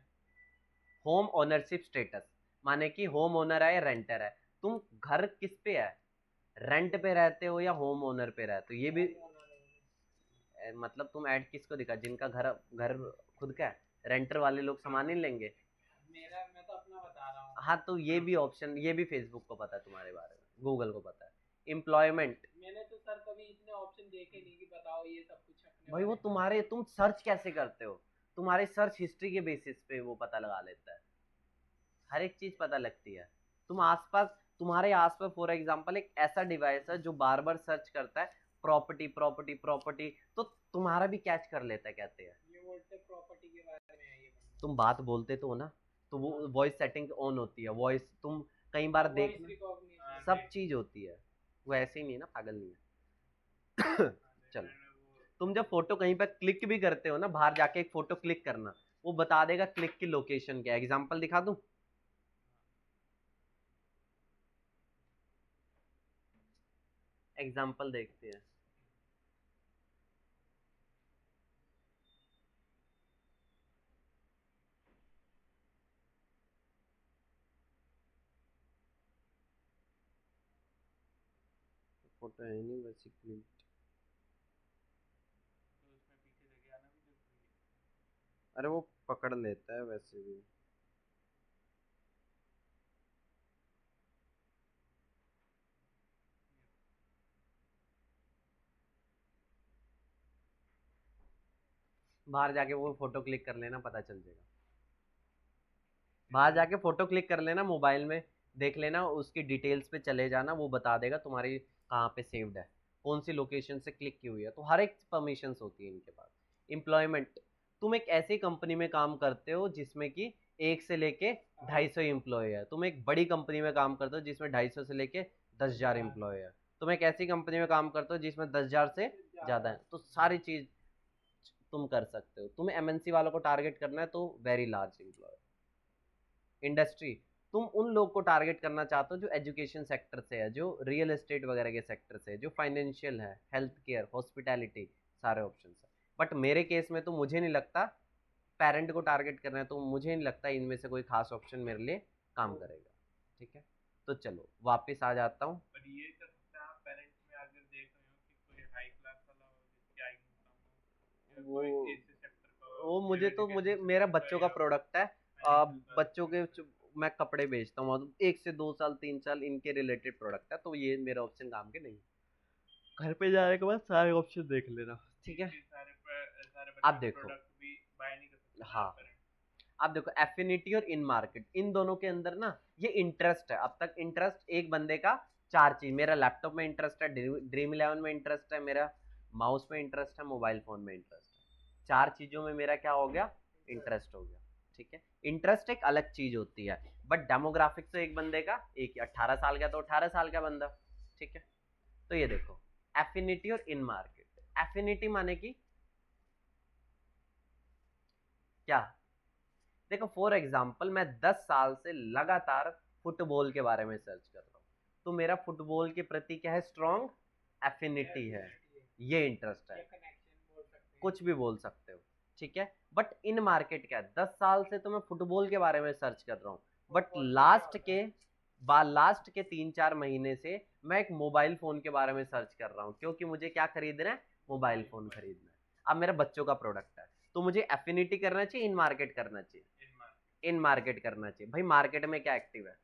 होम ओनरशिप स्टेटस माने कि होम ओनर है या रेंटर है, तुम घर किस पे है, रेंट पे रहते हो या होम ओनर पे रहते हो, ये भी मतलब तुम ऐड किसको दिखा, जिनका घर घर खुद का है, रेंटर वाले लोग सामान नहीं लेंगे। मेरा मैं तो अपना बता रहा हूँ। हाँ, तो ये भी ऑप्शन, ये भी फेसबुक को पता है तुम्हारे बारे में, गूगल को पता है। एम्प्लॉयमेंट, मैंने तो सर कभी इतने ऑप्शन देखे नहीं कि बताओ ये सब कुछ अपने भाई वो बारे में। तुम्हारे, तुम सर्च कैसे करते हो? तुम्हारे सर्च हिस्ट्री के बेसिस पे वो पता लगा लेता है, हर एक चीज पता लगती है। तुम आसपास, तुम्हारे आसपास फॉर एग्जांपल एक ऐसा डिवाइस है जो बार बार सर्च करता है प्रॉपर्टी प्रॉपर्टी प्रॉपर्टी, तो तुम्हारा भी कैच कर लेता है, कहते हैं। ये बोलते प्रॉपर्टी के बारे में है ये बंदा। तुम बात बोलते तो हो ना, तो वो हाँ वॉइस सेटिंग ऑन होती है, वॉइस तुम कई बार वॉइस देखना, रिकॉग्निशन। सब चीज होती है। वो ऐसे ही नहीं है ना, पागल नहीं है। चलो, वो तुम जब फोटो कहीं पर क्लिक भी करते हो ना, बाहर जाके एक फोटो क्लिक करना, वो बता देगा क्लिक की लोकेशन क्या है। एग्जांपल दिखा दूं? एग्जांपल देखते हैं। फोटो है नहीं वैसे क्लिक, तो उसमें पीछे लगे आना भी जरूरी है। अरे वो पकड़ लेता है वैसे भी। बाहर जाके वो फोटो क्लिक कर लेना, पता चल जाएगा। बाहर जाके फोटो क्लिक कर लेना, मोबाइल में देख लेना, उसकी डिटेल्स पे चले जाना, वो बता देगा तुम्हारी कहाँ पे सेव्ड है, कौन सी लोकेशन से क्लिक की हुई है। तो हर एक परमिशंस होती है इनके पास। एम्प्लॉयमेंट, तुम एक ऐसी कंपनी में काम करते हो जिसमें कि 1 से लेके 250 एम्प्लॉय है। तुम एक बड़ी कंपनी में काम करते हो जिसमें 250 से लेके 10,000 एम्प्लॉय है। तुम एक ऐसी कंपनी में काम करते हो जिसमें 10,000 से ज़्यादा है। तो सारी चीज़ तुम कर सकते हो। तुम्हें एमएनसी वालों को टारगेट करना है तो वेरी लार्ज एम्प्लॉय। इंडस्ट्री, तुम उन लोग को टारगेट करना चाहते हो जो एजुकेशन सेक्टर से है, जो रियल एस्टेट वगैरह के सेक्टर से है, जो फाइनेंशियल है, हेल्थ केयर, हॉस्पिटैलिटी, सारे ऑप्शन है। बट मेरे केस में तो मुझे नहीं लगता पेरेंट को टारगेट करना है, तो मुझे नहीं लगता इनमें से कोई खास ऑप्शन मेरे लिए काम करेगा। ठीक है, तो चलो वापस आ जाता हूँ। पर ये कर सकते हैं आप पेरेंट्स में अगर देख रहे हो कि कोई हाई क्लास वाला हो जिसकी आई इनकम हो, या कोई ऐसे सेक्टर का हो, वो मुझे मेरा बच्चों का प्रोडक्ट है। बच्चों के मैं कपड़े बेचता हूँ, 1 से 2 साल 3 साल इनके रिलेटेड प्रोडक्ट है, तो ये मेरा ऑप्शन काम के नहीं। घर पे जाने के बाद सारे ऑप्शन देख लेना। ठीक है, सारे सारे आप बच्चों के देखो, प्रोडक्ट भी बाय नहीं कर सकते हाँ पेरेंट्स। आप देखो एफिनिटी और इन मार्केट, इन दोनों के अंदर ना ये इंटरेस्ट है। अब तक इंटरेस्ट एक बंदे का 4 चीज, मेरा लैपटॉप में इंटरेस्ट है, ड्रीम इलेवन में इंटरेस्ट है, मेरा माउस में इंटरेस्ट है, मोबाइल फोन में इंटरेस्ट है। 4 चीजों में मेरा क्या हो गया, इंटरेस्ट हो गया। ठीक है, इंटरेस्ट एक अलग चीज होती है, बट डेमोग्राफिक तो एक बंदे का एक ही, 18 साल का तो 18 साल का बंदा। ठीक है, तो ये देखो एफिनिटी और इन मार्केट। एफिनिटी माने कि क्या, देखो फॉर एग्जाम्पल मैं 10 साल से लगातार फुटबॉल के बारे में सर्च कर रहा हूँ, तो मेरा फुटबॉल के प्रति क्या है, स्ट्रॉन्ग एफिनिटी है, ये इंटरेस्ट है, कुछ भी बोल सकते हो। ठीक है, बट इन मार्केट क्या है, 10 साल से तो मैं फुटबॉल के बारे में सर्च कर रहा हूँ, बट लास्ट के 3-4 महीने से मैं एक मोबाइल फोन के बारे में सर्च कर रहा हूँ, क्योंकि मुझे क्या खरीदना है, मोबाइल फोन खरीदना है। अब मेरा बच्चों का प्रोडक्ट है, तो मुझे एफिनिटी करना चाहिए, इन मार्केट करना चाहिए, इन मार्केट करना चाहिए। भाई मार्केट में क्या एक्टिव है,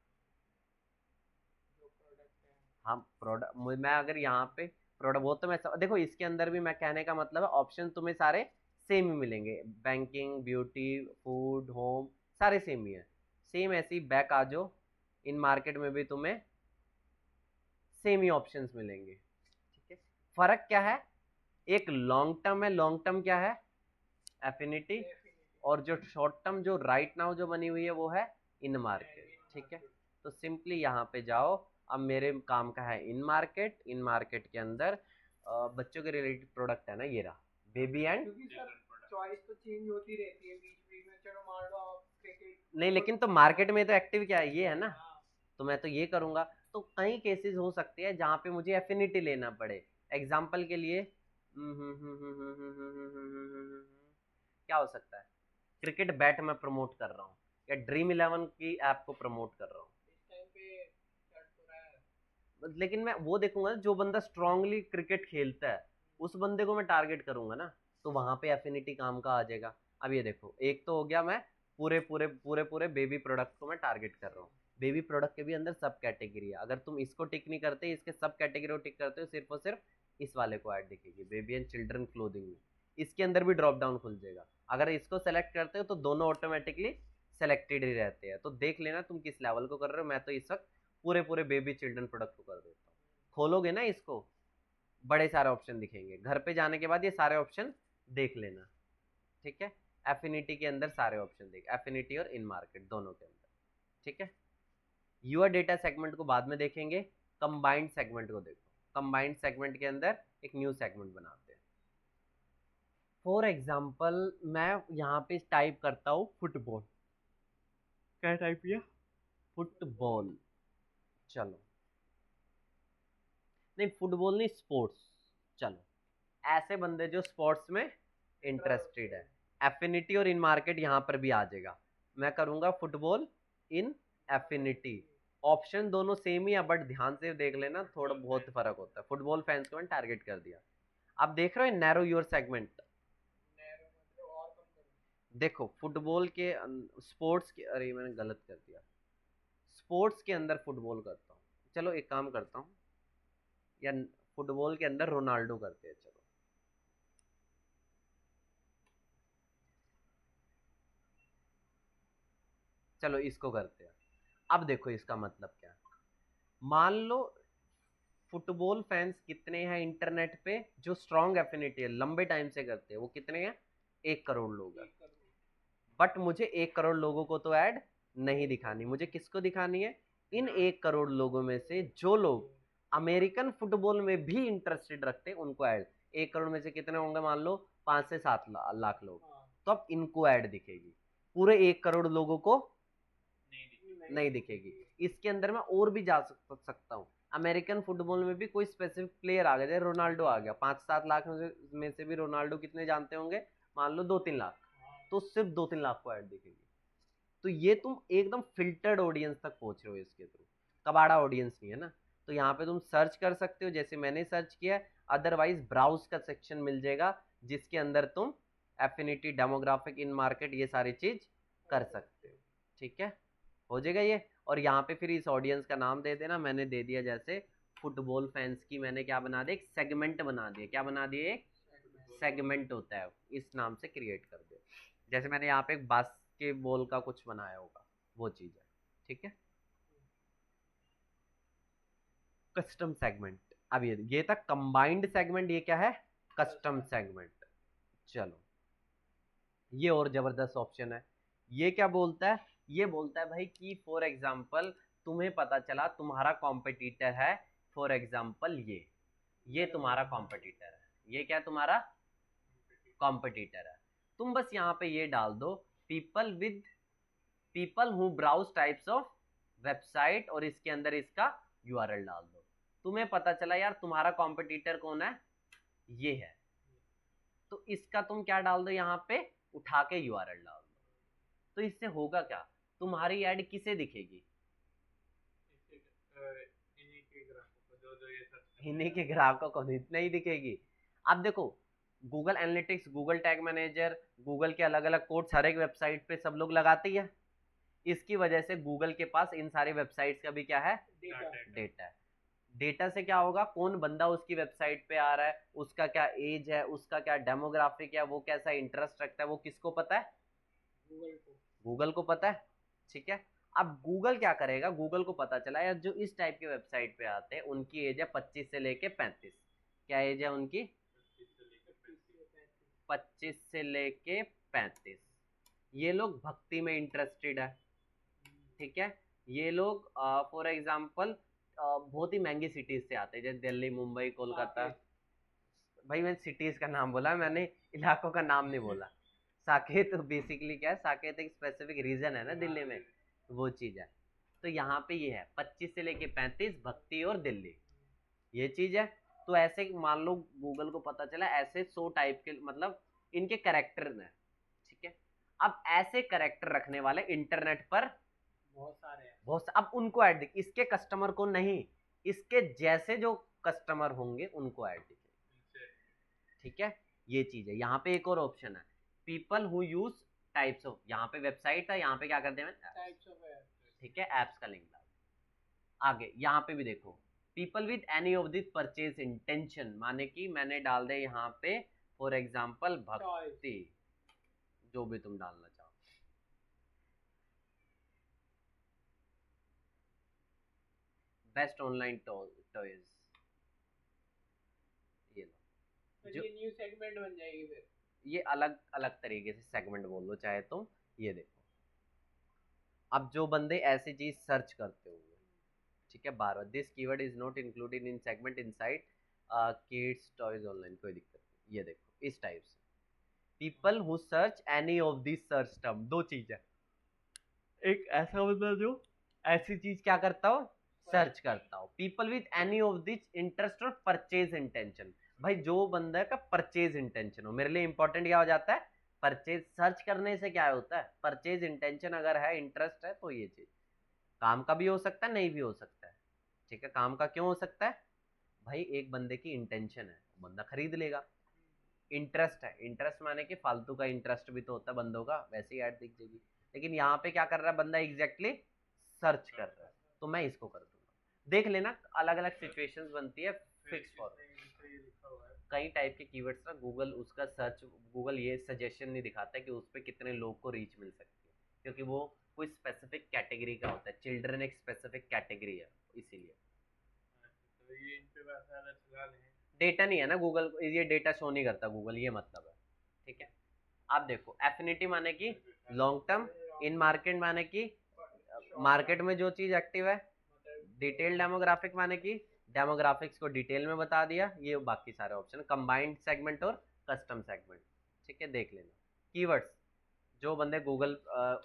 हाँ प्रोडक्ट, मैं अगर यहाँ पे प्रोडक्ट, वो तो मैं देखो इसके अंदर भी मैं कहने का मतलब है ऑप्शन तुम्हें सारे सेम ही मिलेंगे, बैंकिंग, ब्यूटी, फूड, होम, सारे सेम ही है। सेम ऐसी बैक आ जाओ, इन मार्केट में भी तुम्हें सेम ही ऑप्शंस मिलेंगे। ठीक है, फर्क क्या है, एक लॉन्ग टर्म है, लॉन्ग टर्म क्या है, एफिनिटी, और जो शॉर्ट टर्म जो राइट नाउ जो बनी हुई है वो है इन मार्केट। ठीक है, तो सिंपली यहाँ पे जाओ। अब मेरे काम का है इन मार्केट, इन मार्केट के अंदर बच्चों के रिलेटेड प्रोडक्ट है ना, ये रहा बेबी एंड, क्योंकि सर चॉइस तो चेंज होती रहती है बीच बीच में। चलो मान लो आप क्रिकेट, नहीं लेकिन तो मार्केट में तो एक्टिव क्या है, ये है ना, तो मैं तो ये करूंगा। तो कई केसेस हो सकते हैं जहाँ पे मुझे एफिनिटी लेना पड़े। एग्जाम्पल के लिए क्या हो सकता है, क्रिकेट बैट में प्रमोट कर रहा हूँ, या ड्रीम इलेवन की ऐप को प्रमोट कर रहा हूँ, इस टाइम पे चल तो रहा है। लेकिन मैं वो देखूंगा जो बंदा स्ट्रांगली क्रिकेट खेलता है, उस बंदे को मैं टारगेट करूंगा ना, तो वहां पे एफिनिटी काम का आ जाएगा। अब ये देखो, एक तो हो गया मैं पूरे बेबी प्रोडक्ट को मैं टारगेट कर रहा हूँ। बेबी प्रोडक्ट के भी अंदर सब कैटेगरी है, अगर तुम इसको टिक नहीं करते, इसके सब कैटेगरी को टिक करते हो, सिर्फ और सिर्फ इस वाले को ऐड दिखेगी, बेबी एंड चिल्ड्रन क्लोथिंग में। इसके अंदर भी ड्रॉप डाउन खुल जाएगा, अगर इसको सेलेक्ट करते हो तो दोनों ऑटोमेटिकली सेलेक्टेड ही रहते हैं। तो देख लेना तुम किस लेवल को कर रहे हो। मैं तो इस वक्त पूरे बेबी चिल्ड्रन प्रोडक्ट को कर देता हूँ। खोलोगे ना इसको, बड़े सारे ऑप्शन दिखेंगे, घर पे जाने के बाद ये सारे ऑप्शन देख लेना। ठीक है, एफिनिटी के अंदर सारे ऑप्शन देख, एफिनिटी और इन मार्केट दोनों के अंदर। ठीक है, यूआर डेटा सेगमेंट को बाद में देखेंगे, कंबाइंड सेगमेंट को देखो। कंबाइंड सेगमेंट के अंदर एक न्यू सेगमेंट बनाते हैं। फॉर एग्जाम्पल मैं यहाँ पे टाइप करता हूँ फुटबॉल, क्या टाइप किया, फुटबॉल, चलो नहीं फुटबॉल नहीं, स्पोर्ट्स, चलो ऐसे बंदे जो स्पोर्ट्स में इंटरेस्टेड है, एफिनिटी और इन मार्केट यहाँ पर भी आ जाएगा। मैं करूंगा फुटबॉल इन एफिनिटी, ऑप्शन दोनों सेम ही है, बट ध्यान से देख लेना थोड़ा बहुत फर्क होता है। फुटबॉल फैंस को मैंने टारगेट कर दिया। आप देख रहे हो नैरो योर सेगमेंट, देखो फुटबॉल के स्पोर्ट्स के, अरे मैंने गलत कर दिया, स्पोर्ट्स के अंदर फुटबॉल करता हूँ। चलो एक काम करता हूँ, या फुटबॉल के अंदर रोनाल्डो करते हैं, चलो चलो इसको करते हैं। अब देखो इसका मतलब क्या है। मान लो फुटबॉल फैंस कितने हैं इंटरनेट पे जो स्ट्रॉन्ग एफिनिटी है लंबे टाइम से करते हैं, वो कितने हैं? 1 करोड़ लोग हैं। बट मुझे 1 करोड़ लोगों को तो ऐड नहीं दिखानी, मुझे किसको दिखानी है? इन 1 करोड़ लोगों में से जो लोग अमेरिकन फुटबॉल में भी इंटरेस्टेड रखते हैं उनको ऐड। 1 करोड़ में से कितने होंगे? मान लो 5 से 7 लाख लोग, तो अब इनको ऐड दिखेगी। पूरे 1 करोड़ लोगों को नहीं दिखेगी। इसके अंदर मैं और भी जा सकता हूँ। अमेरिकन फुटबॉल में भी कोई स्पेसिफिक प्लेयर आ गया, जैसे रोनाल्डो आ गया, 5-7 लाख में से भी रोनाल्डो कितने जानते होंगे? मान लो 2-3 लाख, तो सिर्फ 2-3 लाख को ऐड दिखेगी। तो ये तुम एकदम फिल्टर्ड ऑडियंस तक पहुंच रहे हो इसके थ्रू, कबाड़ा ऑडियंस नहीं है ना। तो यहाँ पे तुम सर्च कर सकते हो जैसे मैंने सर्च किया, अदरवाइज ब्राउज का सेक्शन मिल जाएगा जिसके अंदर तुम एफिनिटी, डेमोग्राफिक, इन मार्केट, ये सारी चीज कर सकते हो। ठीक है, हो जाएगा ये। और यहाँ पे फिर इस ऑडियंस का नाम दे देना, मैंने दे दिया जैसे फुटबॉल फैंस की, मैंने क्या बना दिया? एक सेगमेंट बना दिया। क्या बना दिया? एक सेगमेंट होता है, इस नाम से क्रिएट कर दो। जैसे मैंने यहाँ पे एक बास्केटबॉल का कुछ बनाया होगा, वो चीज है। ठीक है, कस्टम सेगमेंट। अब ये था कंबाइंड सेगमेंट, ये क्या है? Custom segment. चलो ये और जबरदस्त ऑप्शन है। ये क्या बोलता है? ये बोलता है भाई कि फॉर एग्जांपल तुम्हें पता चला तुम्हारा कॉम्पिटिटर है, फॉर एग्जांपल ये तुम्हारा कॉम्पिटिटर है, ये क्या तुम्हारा कॉम्पिटिटर है। तुम बस यहाँ पे ये डाल दो, people who browse types of website, और इसके अंदर इसका यूआरएल डाल दो। तुम्हें पता चला यार तुम्हारा कॉम्पिटिटर कौन है? ये है। तो इसका तुम क्या डाल दो? यहाँ पे उठा के यूआरएल डाल दो। तो इससे होगा क्या? तुम्हारी ऐड किसे दिखेगी? इन्हीं के ग्राहकों को नहीं दिखेगी। अब देखो Google analytics, Google tag manager, Google के अलग अलग कोड्स हर एक वेबसाइट पे सब लोग लगाते ही है। इसकी वजह से गूगल के पास इन सारी वेबसाइट्स का भी क्या है? डेटा है। डेटा से क्या होगा? कौन बंदा उसकी वेबसाइट पे आ रहा है, उसका क्या एज है, उसका क्या डेमोग्राफिक है, वो कैसा इंटरेस्ट रखता है, वो किसको पता है? गूगल को पता है। ठीक है, अब गूगल क्या करेगा? गूगल को पता चला यार जो इस टाइप के वेबसाइट पे आते हैं उनकी एज है 25 से लेके 35। क्या एज है उनकी? 25 से लेके 35। ये लोग भक्ति में इंटरेस्टेड है। ठीक है, ये लोग फॉर एग्जांपल बहुत ही महंगी सिटीज से आते हैं, जैसे दिल्ली, मुंबई, कोलकाता। भाई मैंने सिटीज का नाम बोला, मैंने इलाकों का नाम नहीं बोला। साकेत तो बेसिकली क्या है? साकेत एक स्पेसिफिक रीजन है ना दिल्ली में, वो चीज है। तो यहाँ पे ये है 25 से लेके 35, भक्ति और दिल्ली, ये चीज है। तो ऐसे मान लो गूगल को पता चला ऐसे 100 टाइप के, मतलब इनके कैरेक्टर हैं। ठीक है, अब ऐसे कैरेक्टर रखने वाले इंटरनेट पर बहुत सारे हैं। अब उनको ऐड दिख, इसके कस्टमर को नहीं, इसके जैसे जो कस्टमर होंगे उनको ऐड दिखेगी। ठीक है, ये चीज है। यहाँ पे एक और ऑप्शन है, people who use types of, यहाँ पे वेबसाइट है, यहाँ पे क्या करते हैं? टाइप्स ऑफ है। ठीक है, एप्स का लिंक डाल। आगे यहाँ पे भी देखो, people with any of this purchase intention, माने कि मैंने डाल दे यहाँ पे फॉर एग्जाम्पल भक्ति, जो भी तुम डालना चाहो। बेस्ट ऑनलाइन टॉयज, ये लो। तो ये न्यू सेगमेंट बन जाएगी फिर। ये अलग अलग तरीके से सेगमेंट बोल दो चाहे तुम। ये देखो, अब जो बंदे ऐसी चीज सर्च करते होंगे, ठीक है, बार बार, this keyword is not included in segment inside kids toys online, कोई दिक्कत नहीं। ये देखो इस टाइप से, people who search any of this search term, दो चीज है। एक ऐसा बंदा जो ऐसी चीज क्या करता हो? सर्च करता हो। People with any of this interest और परचेज इंटेंशन, भाई जो बंदा का परचेज इंटेंशन हो। मेरे लिए इंपॉर्टेंट क्या हो जाता है? परचेज। सर्च करने से क्या होता है? परचेज इंटेंशन अगर है, इंटरेस्ट है, तो ये चीज काम का भी हो सकता है, नहीं भी हो सकता है। ठीक है, काम का क्यों हो सकता है? भाई एक बंदे की इंटेंशन है, बंदा खरीद लेगा। इंटरेस्ट है, इंटरेस्ट माने कि फालतू का इंटरेस्ट भी तो होता है बंदों का, वैसे ही ऐड दिख जाएगी। लेकिन यहाँ पे क्या कर रहा है बंदा? एग्जैक्टली सर्च कर रहा है, तो मैं इसको कर दूंगा। देख लेना अलग अलग सिचुएशंस बनती है फिक्स फॉर कई टाइप के कीवर्ड्स ना। गूगल उसका सर्च, गूगल ये सजेशन नहीं दिखाता है कि उस पर कितने लोग को रीच मिल सकती है, क्योंकि वो कोई स्पेसिफिक कैटेगरी का होता है, चिल्ड्रन एक स्पेसिफिक कैटेगरी है इसीलिए। तो ये इन पे बात ज़्यादा सवाल है। डेटा नहीं है ना गूगल, ये डेटा शो नहीं करता गूगल, ये मतलब है। ठीक है, आप देखो एफिनिटी माने कि लॉन्ग टर्म, इन मार्केट माने कि मार्केट में जो चीज एक्टिव है, डिटेल डेमोग्राफिक माने कि डेमोग्राफिक्स को डिटेल में बता दिया, ये बाकी सारे ऑप्शन, कंबाइंड सेगमेंट और कस्टम सेगमेंट। ठीक है, देख लेना। कीवर्ड्स, जो बंदे गूगल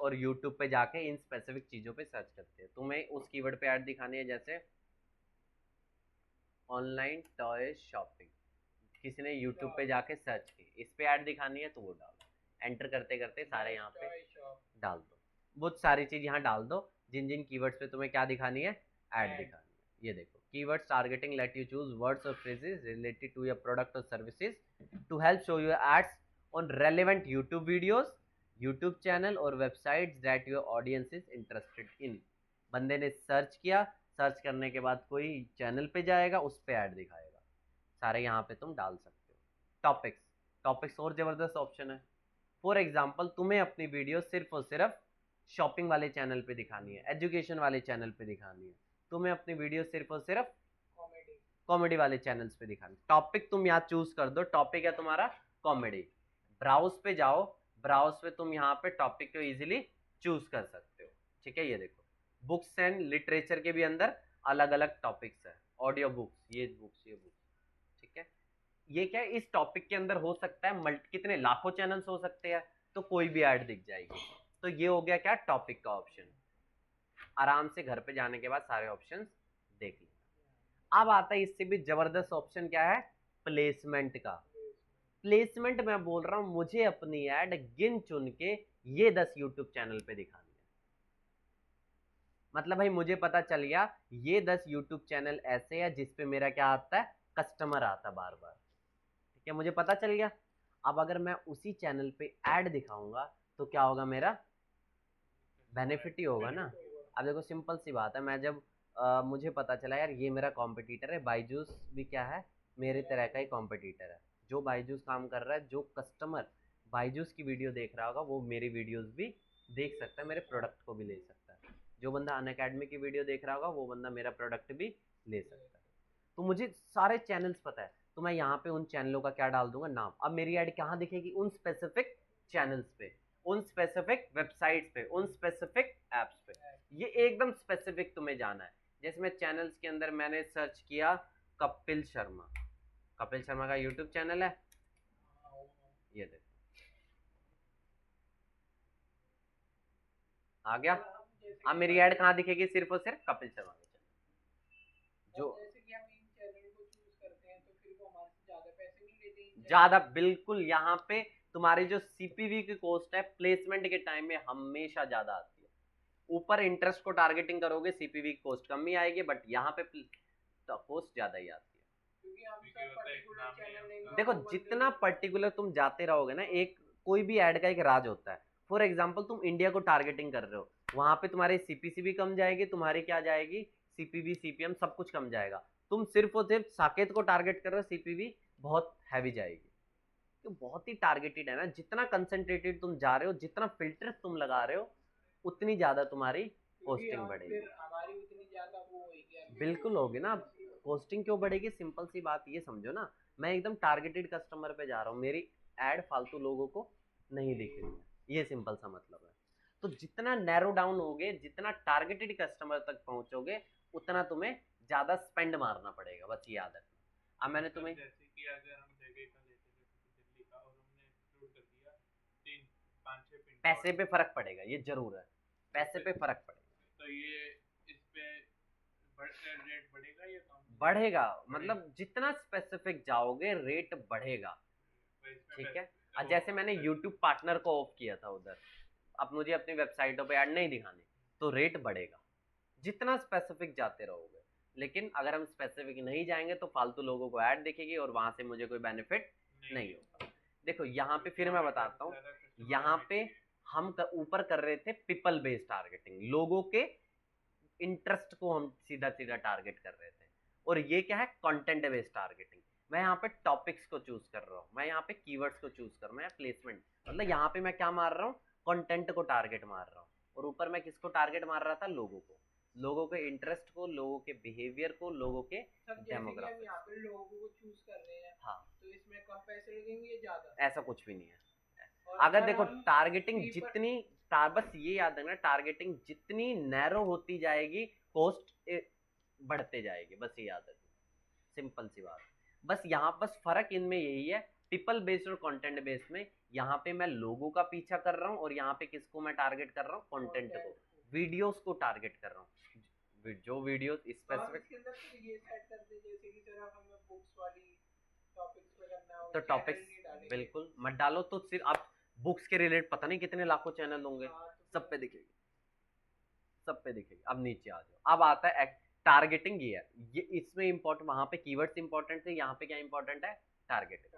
और यूट्यूब पे जाके इन स्पेसिफिक चीजों पे सर्च करते हैं, तुम्हें उस कीवर्ड पे ऐड दिखानी है, जैसे ऑनलाइन टॉय शॉपिंग, किसी ने यूट्यूब पे जाके सर्च की, इस पे ऐड दिखानी है तो वो डालो, एंटर करते करते सारे यहाँ पे डाल दो, वो सारी चीज यहाँ डाल दो, जिन जिन कीवर्ड्स पे तुम्हें क्या दिखानी है, ऐड दिखानी है। ये देखो, keywords targeting let you choose words और phrases related to your product और services to help show your ads on relevant YouTube videos, YouTube channel और websites that your audience is interested in. बंदे ने सर्च किया, सर्च करने के बाद कोई चैनल पे जाएगा, उस पे ऐड दिखाएगा, सारे यहाँ पे तुम डाल सकते हो। टॉपिक्स, टॉपिक्स और जबरदस्त ऑप्शन है। फॉर एग्जाम्पल, तुम्हें अपनी वीडियो सिर्फ और सिर्फ शॉपिंग वाले चैनल पे दिखानी है, एजुकेशन वाले चैनल पे दिखानी है, तुम्हें अपनी वीडियो सिर्फ और सिर्फ कॉमेडी वाले चैनल्स पे दिखानी। टॉपिक तुम यहाँ चूज कर दो, टॉपिक है तुम्हारा कॉमेडी, ब्राउज पे जाओ, ब्राउज पे तुम यहाँ पे टॉपिक को इजीली चूज कर सकते हो। ठीक है, ये देखो, बुक्स एंड लिटरेचर के भी अंदर अलग अलग टॉपिक्स है, ऑडियो बुक्स, ये बुक्स, ये बुक्स। ठीक है, ये क्या है, इस टॉपिक के अंदर हो सकता है कितने लाखों चैनल्स हो सकते हैं, तो कोई भी ऐड दिख जाएगी। तो ये हो गया क्या, टॉपिक का ऑप्शन। आराम से घर पे जाने के बाद सारे ऑप्शंस देख लेना। अब आता है इससे भी जबरदस्त ऑप्शन, क्या है, प्लेसमेंट का। प्लेसमेंट मैं बोल रहा हूं, मुझे अपनी ऐड गिन चुन के ये 10 यूट्यूब चैनल पे दिखानी है। मतलब भाई मुझे पता चल गया ये 10 यूट्यूब चैनल ऐसे है जिसपे मेरा क्या आता है, कस्टमर आता बार बार। ठीक है, मुझे पता चल गया। अब अगर मैं उसी चैनल पे ऐड दिखाऊंगा तो क्या होगा, मेरा बेनिफिट ही होगा ना। अब देखो सिंपल सी बात है, मैं जब मुझे पता चला यार ये मेरा कॉम्पिटिटर है, बायजूस भी क्या है, मेरे तरह का ही कॉम्पिटिटर है, जो बायजूस काम कर रहा है, जो कस्टमर बायजूस की वीडियो देख रहा होगा वो मेरी वीडियोस भी देख सकता है, मेरे प्रोडक्ट को भी ले सकता है। जो बंदा अनअकैडमी की वीडियो देख रहा होगा वो बंदा मेरा प्रोडक्ट भी ले सकता है। तो मुझे सारे चैनल्स पता है, तो मैं यहाँ पे उन चैनलों का क्या डाल दूंगा, नाम। अब मेरी ऐड कहाँ दिखेगी, उन स्पेसिफिक चैनल्स पे, उन स्पेसिफिक वेबसाइट्स पे, उन स्पेसिफिक एप्स पे। ये एकदम स्पेसिफिक तुम्हें जाना है। जैसे मैं चैनल्स के अंदर मैंने सर्च किया कपिल शर्मा, कपिल शर्मा का यूट्यूब चैनल है, ये देखो आ गया। अब मेरी ऐड कहाँ दिखेगी, सिर्फ और सिर्फ कपिल शर्मा के चैनल। जो जैसे कि हम इन चैनल को चूज करते हैं तो फिर वो हमारे से ज्यादा पैसे नहीं लेते इन ज्यादा, बिल्कुल, यहाँ पे तुम्हारी जो सीपीवी की कॉस्ट है प्लेसमेंट के टाइम में हमेशा ज्यादा आती है। ऊपर इंटरेस्ट को टारगेटिंग करोगे सीपीवी की कॉस्ट कम ही आएगी, बट यहाँ पे कॉस्ट ज्यादा ही आती है। क्योंकि हम सब पर्टिकुलर चैनल लेंगे। देखो जितना पर्टिकुलर तुम जाते रहोगे ना, एक कोई भी ऐड का एक राज होता है। फॉर एग्जाम्पल तुम इंडिया को टारगेटिंग कर रहे हो, वहां पे तुम्हारी सीपीसी भी कम जाएगी, तुम्हारी क्या जाएगी, सीपीवी सीपीएम सब कुछ कम जाएगा। तुम सिर्फ और सिर्फ साकेत को टारगेट कर रहे हो, सीपीवी बहुत हैवी जाएगी। तो बहुत ही टारगेटेड है ना, जितना कंसंट्रेटेड तुम जा रहे हो, जितना फिल्टर तुम लगा रहे हो, उतनी ज्यादा तुम्हारी पोस्टिंग बढ़ेगी। हमारी उतनी ज्यादा वो होगी, बिल्कुल होगी ना। पोस्टिंग क्यों बढ़ेगी, सिंपल सी बात ये समझो ना, मैं एकदम टारगेटेड कस्टमर पे जा रहा हूँ, मेरी ऐड फालतू लोगों को नहीं दिख रही है, ये सिंपल सा मतलब है। तो जितना नैरो डाउन होगे, जितना टारगेटेड कस्टमर तक पहुंचोगे, उतना तुम्हें ज्यादा स्पेंड मारना पड़ेगा, बस ये याद रखना। अब मैंने तुम्हें जैसे कि अगर हम जगह का लेते हैं दिल्ली का और हमने एक्सक्लूड कर दिया 3-5-6 पिन, पैसे पे फर्क पड़ेगा, ये जरूर है, पैसे पे फर्क पड़ेगा। तो ये इस पे रेट बढ़ेगा या कम बढ़ेगा, मतलब जितना स्पेसिफिक जाओगे रेट बढ़ेगा। ठीक है, अब जैसे मैंने YouTube पार्टनर को ऑफ किया था उधर, अब मुझे अपनी वेबसाइटों पे ऐड नहीं दिखाने, तो रेट बढ़ेगा जितना स्पेसिफिक जाते रहोगे। लेकिन अगर हम स्पेसिफिक नहीं जाएंगे तो फालतू लोगों को ऐड दिखेगी और वहां से मुझे कोई बेनिफिट नहीं होगा। देखो यहाँ पे फिर मैं बताता हूँ, यहाँ पे हम ऊपर कर रहे थे पीपल बेस्ड टारगेटिंग, लोगों के इंटरेस्ट को हम सीधा सीधा टारगेट कर रहे थे, और ये क्या है, कंटेंट बेस्ड टारगेटिंग। मैं यहाँ पे टॉपिक्स को चूज कर रहा हूँ, मैं यहाँ पे कीवर्ड्स को चूज कर रहा हूँ, प्लेसमेंट मतलब यहाँ पे मैं क्या मार रहा हूँ, कंटेंट को टारगेट मार रहा हूँ, और ऊपर मैं किसको टारगेट मार रहा था, लोगों को, लोगों के इंटरेस्ट को, लोगों के बिहेवियर को, लोगों के डेमोग्राफिक। यहाँ पे लोगों को चूज कर रहे हैं, हाँ, तो इसमें कम पैसे लगेंगे ज्यादा, ऐसा कुछ भी नहीं है। अगर देखो टारगेटिंग जितनी बस ये याद रखना, टारगेटिंग जितनी नैरो होती जाएगी कॉस्ट बढ़ते जाएगी, बस ये याद रखना, सिंपल सी बात। बस यहाँ बस फर्क इनमें यही है, पीपल बेस्ड और कंटेंट बेस्ड में, यहाँ पे मैं लोगों का पीछा कर रहा हूँ और यहाँ पे किसको मैं टारगेट कर रहा हूँ, कंटेंट को, वीडियोस को टारगेट कर रहा हूँ, जो वीडियोस स्पेसिफिक। ये सेट कर दे जैसे कि सर हमें बुक्स वाली टॉपिक्स पे करना हो, तो टॉपिक्स बिल्कुल मत डालो, तो सिर्फ आप बुक्स के रिलेटेड पता नहीं कितने लाखों चैनल होंगे, सब पे दिखेगी, सब पे दिखेगी। अब नीचे आ जाओ, अब आता है टारगेटिंग, ये है, ये इसमें इंपॉर्टेंट, वहां पे कीवर्ड्स इंपॉर्टेंट थे, यहाँ पे क्या इंपॉर्टेंट है, टारगेटिंग।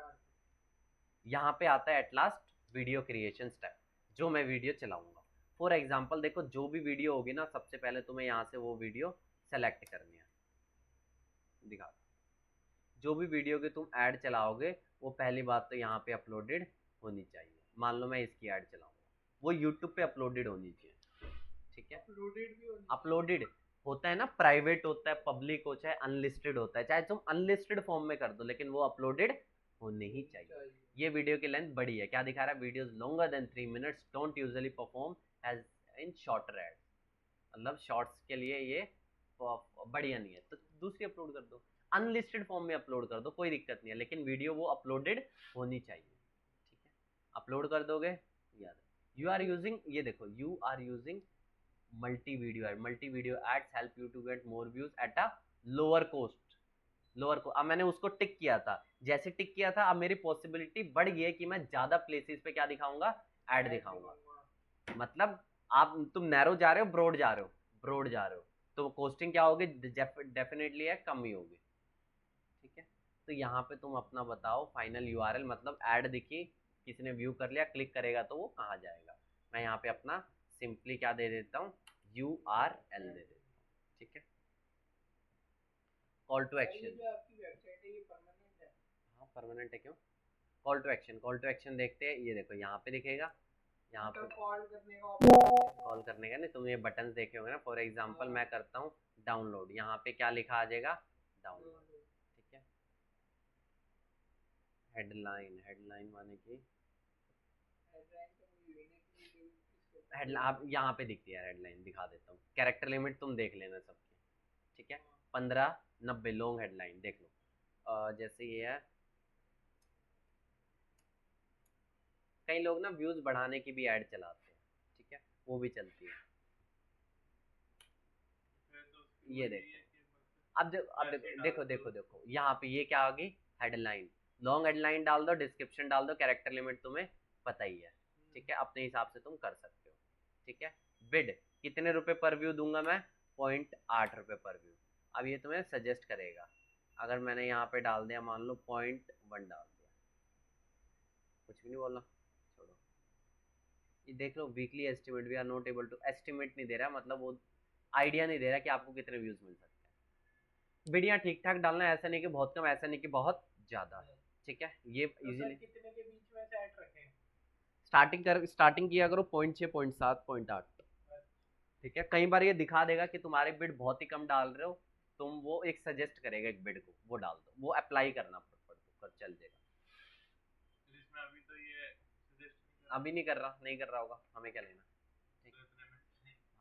यहाँ पे आता है at last video creation step, जो मैं वीडियो चलाऊंगा। फॉर एग्जाम्पल देखो, जो भी वीडियो होगी ना, सबसे पहले तुम्हें यहाँ से वो वीडियो सेलेक्ट करनी है, दिखा, जो भी वीडियो के तुम ऐड चलाओगे वो पहली बात तो यहाँ पे अपलोडेड होनी चाहिए। मान लो मैं इसकी ऐड चलाऊंगा, वो यूट्यूब पे अपलोडेड होनी चाहिए, ठीक है। अपलोडेड होता है ना, प्राइवेट होता है, पब्लिक होता है, अनलिस्टेड होता है, चाहे तुम अनलिस्टेड फॉर्म में कर दो, लेकिन वो अपलोडेड होने ही चाहिए। ये वीडियो की लेंथ बड़ी है, क्या दिखा रहा है, videos longer than 3 minutes don't usually perform as in shorter ad, मतलब शॉर्ट्स के लिए ये बढ़िया नहीं है, तो दूसरी अपलोड कर दो, अनलिस्टेड फॉर्म में अपलोड कर दो, कोई दिक्कत नहीं है, लेकिन वीडियो वो अपलोडेड होनी चाहिए, ठीक है। अपलोड कर दोगे, याद यू आर यूजिंग, ये देखो, you are using multi video ad, multi video ads help you to get more views at a lower cost, lower को, अब मैंने उसको टिक किया था, जैसे टिक किया था अब मेरी पॉसिबिलिटी बढ़ गई है कि मैं ज्यादा प्लेसेस पे क्या दिखाऊंगा, ऐड दिखाऊंगा। मतलब आप तुम नैरो जा रहे हो, ब्रॉड जा रहे हो, ब्रॉड जा रहे हो, तो कॉस्टिंग क्या होगी, डेफिनेटली है, कम ही होगी, ठीक है। तो यहाँ पे तुम अपना बताओ फाइनल यूआरएल, मतलब ऐड दिखी, किसी ने व्यू कर लिया, क्लिक करेगा तो वो कहाँ जाएगा। मैं यहाँ पे अपना सिंपली क्या दे देता हूँ, यूआरएल दे देता हूँ, ठीक है। कॉल टू एक्शन, जो आपकी वेबसाइट है ये परमानेंट है? हाँ परमानेंट है, क्यों। Call to action, call to action देखते हैं, ये देखो यहाँ पे दिखेगा, यहाँ पे कॉल करने का ऑप्शन, कॉल करने का नहीं, तुम ये बटन देखे होंगे ना, फॉर एग्जांपल मैं करता हूँ डाउनलोड, यहाँ पे क्या लिखा आ जाएगा, डाउनलोड, ठीक है। हेडलाइन, हेडलाइन माने की हेडलाइन, आप यहाँ पे दिखती है हेडलाइन, दिखा देता हूँ, कैरेक्टर लिमिट तुम देख लेना सबकी, ठीक है, 1590 लॉन्ग हेडलाइन देख लो। जैसे ये है, कई लोग ना व्यूज बढ़ाने की भी ऐड चलाते हैं, ठीक है, वो भी चलती है, ये देखो। अब देखो देखो देखो यहाँ पे ये क्या आ गई, हेडलाइन, लॉन्ग हेडलाइन डाल दो, डिस्क्रिप्शन डाल दो, कैरेक्टर लिमिट तुम्हें पता ही है, ठीक है, अपने हिसाब से तुम कर सकते हो, ठीक है। बिड कितने रुपए पर व्यू दूंगा मैं, 0.8 रुपए पर व्यू। अब ये तुम्हें सजेस्ट करेगा, अगर मैंने यहाँ पे डाल दिया, मान लो 0.1 डाल दिया, कुछ भी नहीं बोला, छोड़ो, ये देख लो, weekly estimate, we are not able to estimate, नहीं दे रहा, मतलब वो आइडिया नहीं दे रहा कि आपको कितने व्यूज मिल सकते हैं। वीडियो ठीक ठाक डालना है, ऐसा नहीं कि बहुत कम, ऐसा नहीं कि बहुत ज्यादा, ठीक है। ये इजीली कितने के बीच में सेट रखें, स्टार्टिंग किया करो 0.6 0.7 0.8, ठीक है। कई बार ये दिखा देगा कि तुम्हारे बिड बहुत ही कम डाल रहे हो, तुम वो एक सजेस्ट करेगा एक बिड को, वो डाल दो, वो अप्लाई करना कर चल जाएगा। जिसमें अभी तो ये अभी नहीं कर रहा, नहीं कर रहा होगा, हमें क्या लेना, ठीक है।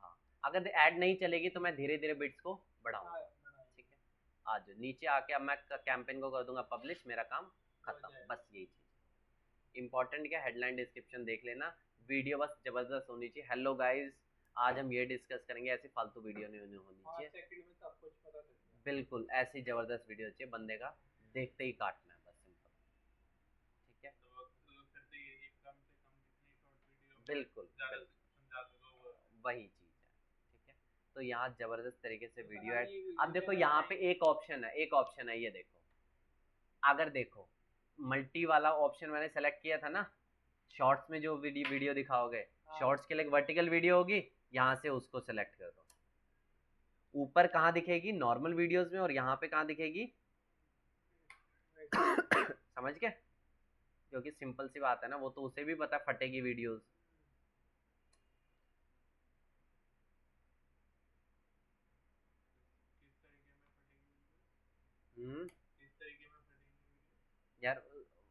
हाँ, अगर ऐड नहीं चलेगी तो मैं धीरे धीरे बिड्स को बढ़ाऊंगा, ठीक है। आज नीचे आके अब मैं कैंपेन को कर दूंगा पब्लिश, मेरा काम खत्म, बस यही चीज इंपॉर्टेंट। क्या, हेडलाइन डिस्क्रिप्शन देख लेना, वीडियो बस जबरदस्त होनी चाहिए। हेलो गाइस, आज हम ये डिस्कस करेंगे, ऐसी फालतू वीडियो नहीं होनी चाहिए, बिल्कुल ऐसी जबरदस्त वीडियो चाहिए, बंदे का देखते ही काटना है, बस सिंपल, ठीक है। बिल्कुल वही चीज है, ठीक है। तो यहाँ जबरदस्त तरीके से वीडियो ऐड, अब देखो यहाँ पे एक ऑप्शन है, एक ऑप्शन है, ये देखो, अगर देखो मल्टी वाला ऑप्शन मैंने सेलेक्ट किया था ना, शॉर्ट्स में जो वीडियो दिखाओगे, शॉर्ट्स के लिए एक वर्टिकल वीडियो होगी, यहाँ से उसको सेलेक्ट कर दो, ऊपर कहाँ दिखेगी, नॉर्मल वीडियोस में, और यहाँ पे कहाँ दिखेगी समझ गए, क्योंकि सिंपल सी बात है ना, वो तो उसे भी पता फटेगी वीडियोस, यार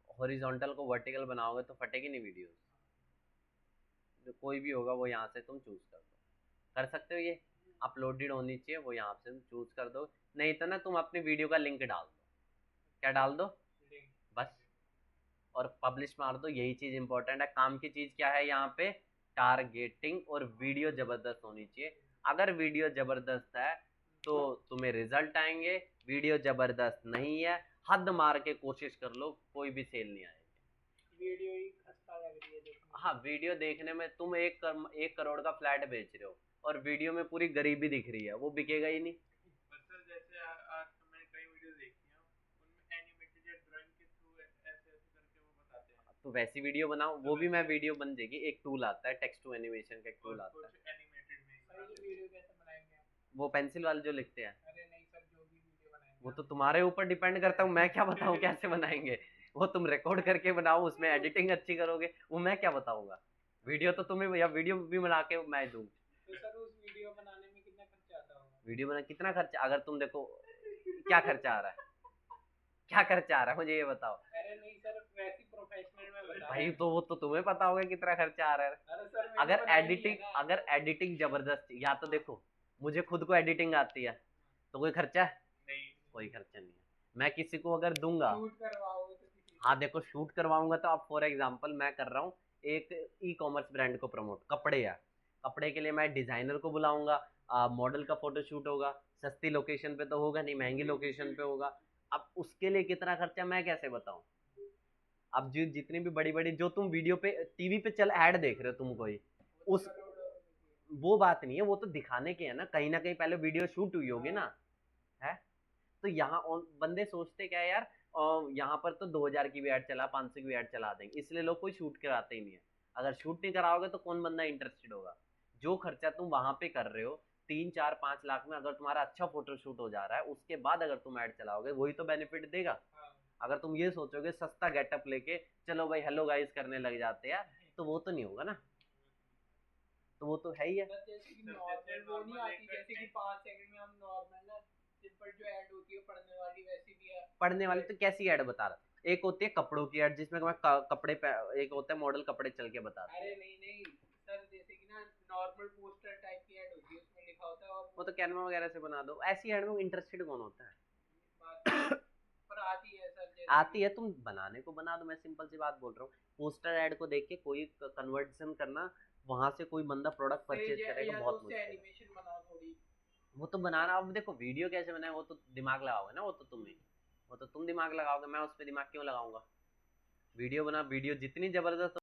हॉरिजॉन्टल को वर्टिकल बनाओगे तो फटेगी नहीं वीडियो। जो कोई भी होगा वो यहाँ से तुम चूज कर दो, कर सकते हो ये। अपलोडेड होनी चाहिए वो यहाँ से तुम चूज कर दो। नहीं तो ना तुम अपनी वीडियो का लिंक डाल दो। क्या डाल दो? बस, और पब्लिश मार दो। यही चीज इंपॉर्टेंट है। काम की चीज क्या है यहाँ पे? टारगेटिंग। और वीडियो जबरदस्त होनी चाहिए। अगर वीडियो जबरदस्त है तो तुम्हें रिजल्ट आएंगे। वीडियो जबरदस्त नहीं है, हद मार के कोशिश कर लो, कोई भी सेल नहीं आएगी। वीडियो ही खस्ता लग रही है देखने में। हाँ, वीडियो देखने में तुम 1 करोड़ का फ्लैट बेच रहे हो और वीडियो में पूरी गरीबी दिख रही है, वो बिकेगा ही नहीं। पर सर जैसे आज तो मैंने कई वीडियो देखी हैं, उनमें एनिमेटेड या ड्राइंग के थ्रू ऐसे ऐसे करके वो बताते हैं। तो वैसी वीडियो बनाओ, वो भी मैं वीडियो बन जाएगी। एक टूल आता है, टेक्स्ट टू एनिमेशन का एक टूल आता है। कुछ एनिमेटेड में सर ये वीडियो कैसे बनाएंगे आप? वो पेंसिल वाले जो लिखते हैं, अरे नहीं सर, जो भी वीडियो बनाएंगे वो तो तुम्हारे ऊपर डिपेंड करता हूँ। मैं क्या बताऊँ कैसे बनाएंगे? वो तुम रिकॉर्ड करके बनाओ, उसमें एडिटिंग अच्छी करोगे, वो मैं क्या बताऊंगा? वीडियो तो तुम्हें, या वीडियो भी बना के मैं दूँ। तो सर उस वीडियो बनाने में कितना खर्चा आता होगा? वीडियो बना कितना खर्चा? अगर तुम देखो क्या खर्चा आ रहा है, क्या खर्चा आ रहा है मुझे ये बताओ। अरे नहीं सर, वैसी प्रोफेशनल में बता भाई रहे हैं। तो वो तो तुम्हें पता होगा कितना खर्चा आ रहा है। अरे सर मैंने अगर बनाई नहीं है एडिटिंग ना। अगर एडिटिंग जबरदस्त, या तो देखो मुझे खुद को एडिटिंग आती है तो कोई खर्चा है? नहीं। कोई खर्चा नहीं है। मैं किसी को अगर दूंगा, शूट करवाओगे तो किसी हाँ देखो शूट करवाऊंगा तो अब फॉर एग्जांपल मैं कर रहा हूँ एक ई कॉमर्स ब्रांड को प्रमोट, कपड़े है। कपड़े के लिए मैं डिजाइनर को बुलाऊंगा, मॉडल का फोटो शूट होगा। सस्ती लोकेशन पे तो होगा नहीं, महंगी लोकेशन पे होगा। अब उसके लिए कितना खर्चा मैं कैसे बताऊं? अब जो जितनी भी बड़ी बड़ी, जो तुम वीडियो पे टीवी पे चल ऐड देख रहे हो तुम कोई, वो उस तो करोड़ों की है। वो बात नहीं है, वो तो दिखाने के है ना कहीं पहले वीडियो शूट हुई होगी ना, है। तो यहाँ बंदे सोचते क्या है यार, यहाँ पर तो 2000 की भी ऐड चला, 500 की भी ऐड चला देंगे, इसलिए लोग कोई शूट कराते ही नहीं है। अगर शूट नहीं कराओगे तो कौन बंदा इंटरेस्टेड होगा? जो खर्चा तुम वहां पे कर रहे हो 3 4 5 लाख में, अगर तुम्हारा अच्छा फोटो शूट हो जा रहा है, उसके बाद अगर तुम ऐड चलाओगे वही तो बेनिफिट देगा। हाँ। अगर तुम ये सोचोगे सस्ता गेटअप लेके चलो भाई हेलो गाइस करने लग जाते हैं, तो वो तो नहीं होगा ना। तो वो तो है ही है। सर जैसे कि नॉर्मल वो नहीं आती, जैसे कि 5 सेकंड में हम नॉर्मल ना सिंपल जो ऐड होती है पढ़ने वाली, वैसी भी है। पढ़ने वाली तो कैसी ऐड बता रहा? एक होती है कपड़ों की ऐड जिसमें मैं कपड़े पे, एक होता है मॉडल कपड़े चल के बता रहा है। अरे नहीं नहीं सर, जैसे कि ना नॉर्मल पोस्टर टाइप की ऐड होती है, उसमें लिखा होता है और वो तो कैनवा वगैरह से बना दो। ऐसी ऐड में इंटरेस्टेड कौन होता है? बात पर आती है सर, जैसे आती है, तुम बनाने को बना दो। मैं सिंपल सी बात बोल रहा हूँ, पोस्टर ऐड को देख के कोई कन्वर्जन करना, वहां से कोई बंदा प्रोडक्ट परचेज करेगा, या तो बहुत उससे मुश्किल है। एनिमेशन बनाओ थोड़ी। वो तो बनाना, अब देखो वीडियो कैसे बनाए वो तो दिमाग लगाओगे ना, वो तो तुम दिमाग लगाओगे, मैं उस पर दिमाग क्यों लगाऊंगा? वीडियो बना, वीडियो जितनी जबरदस्त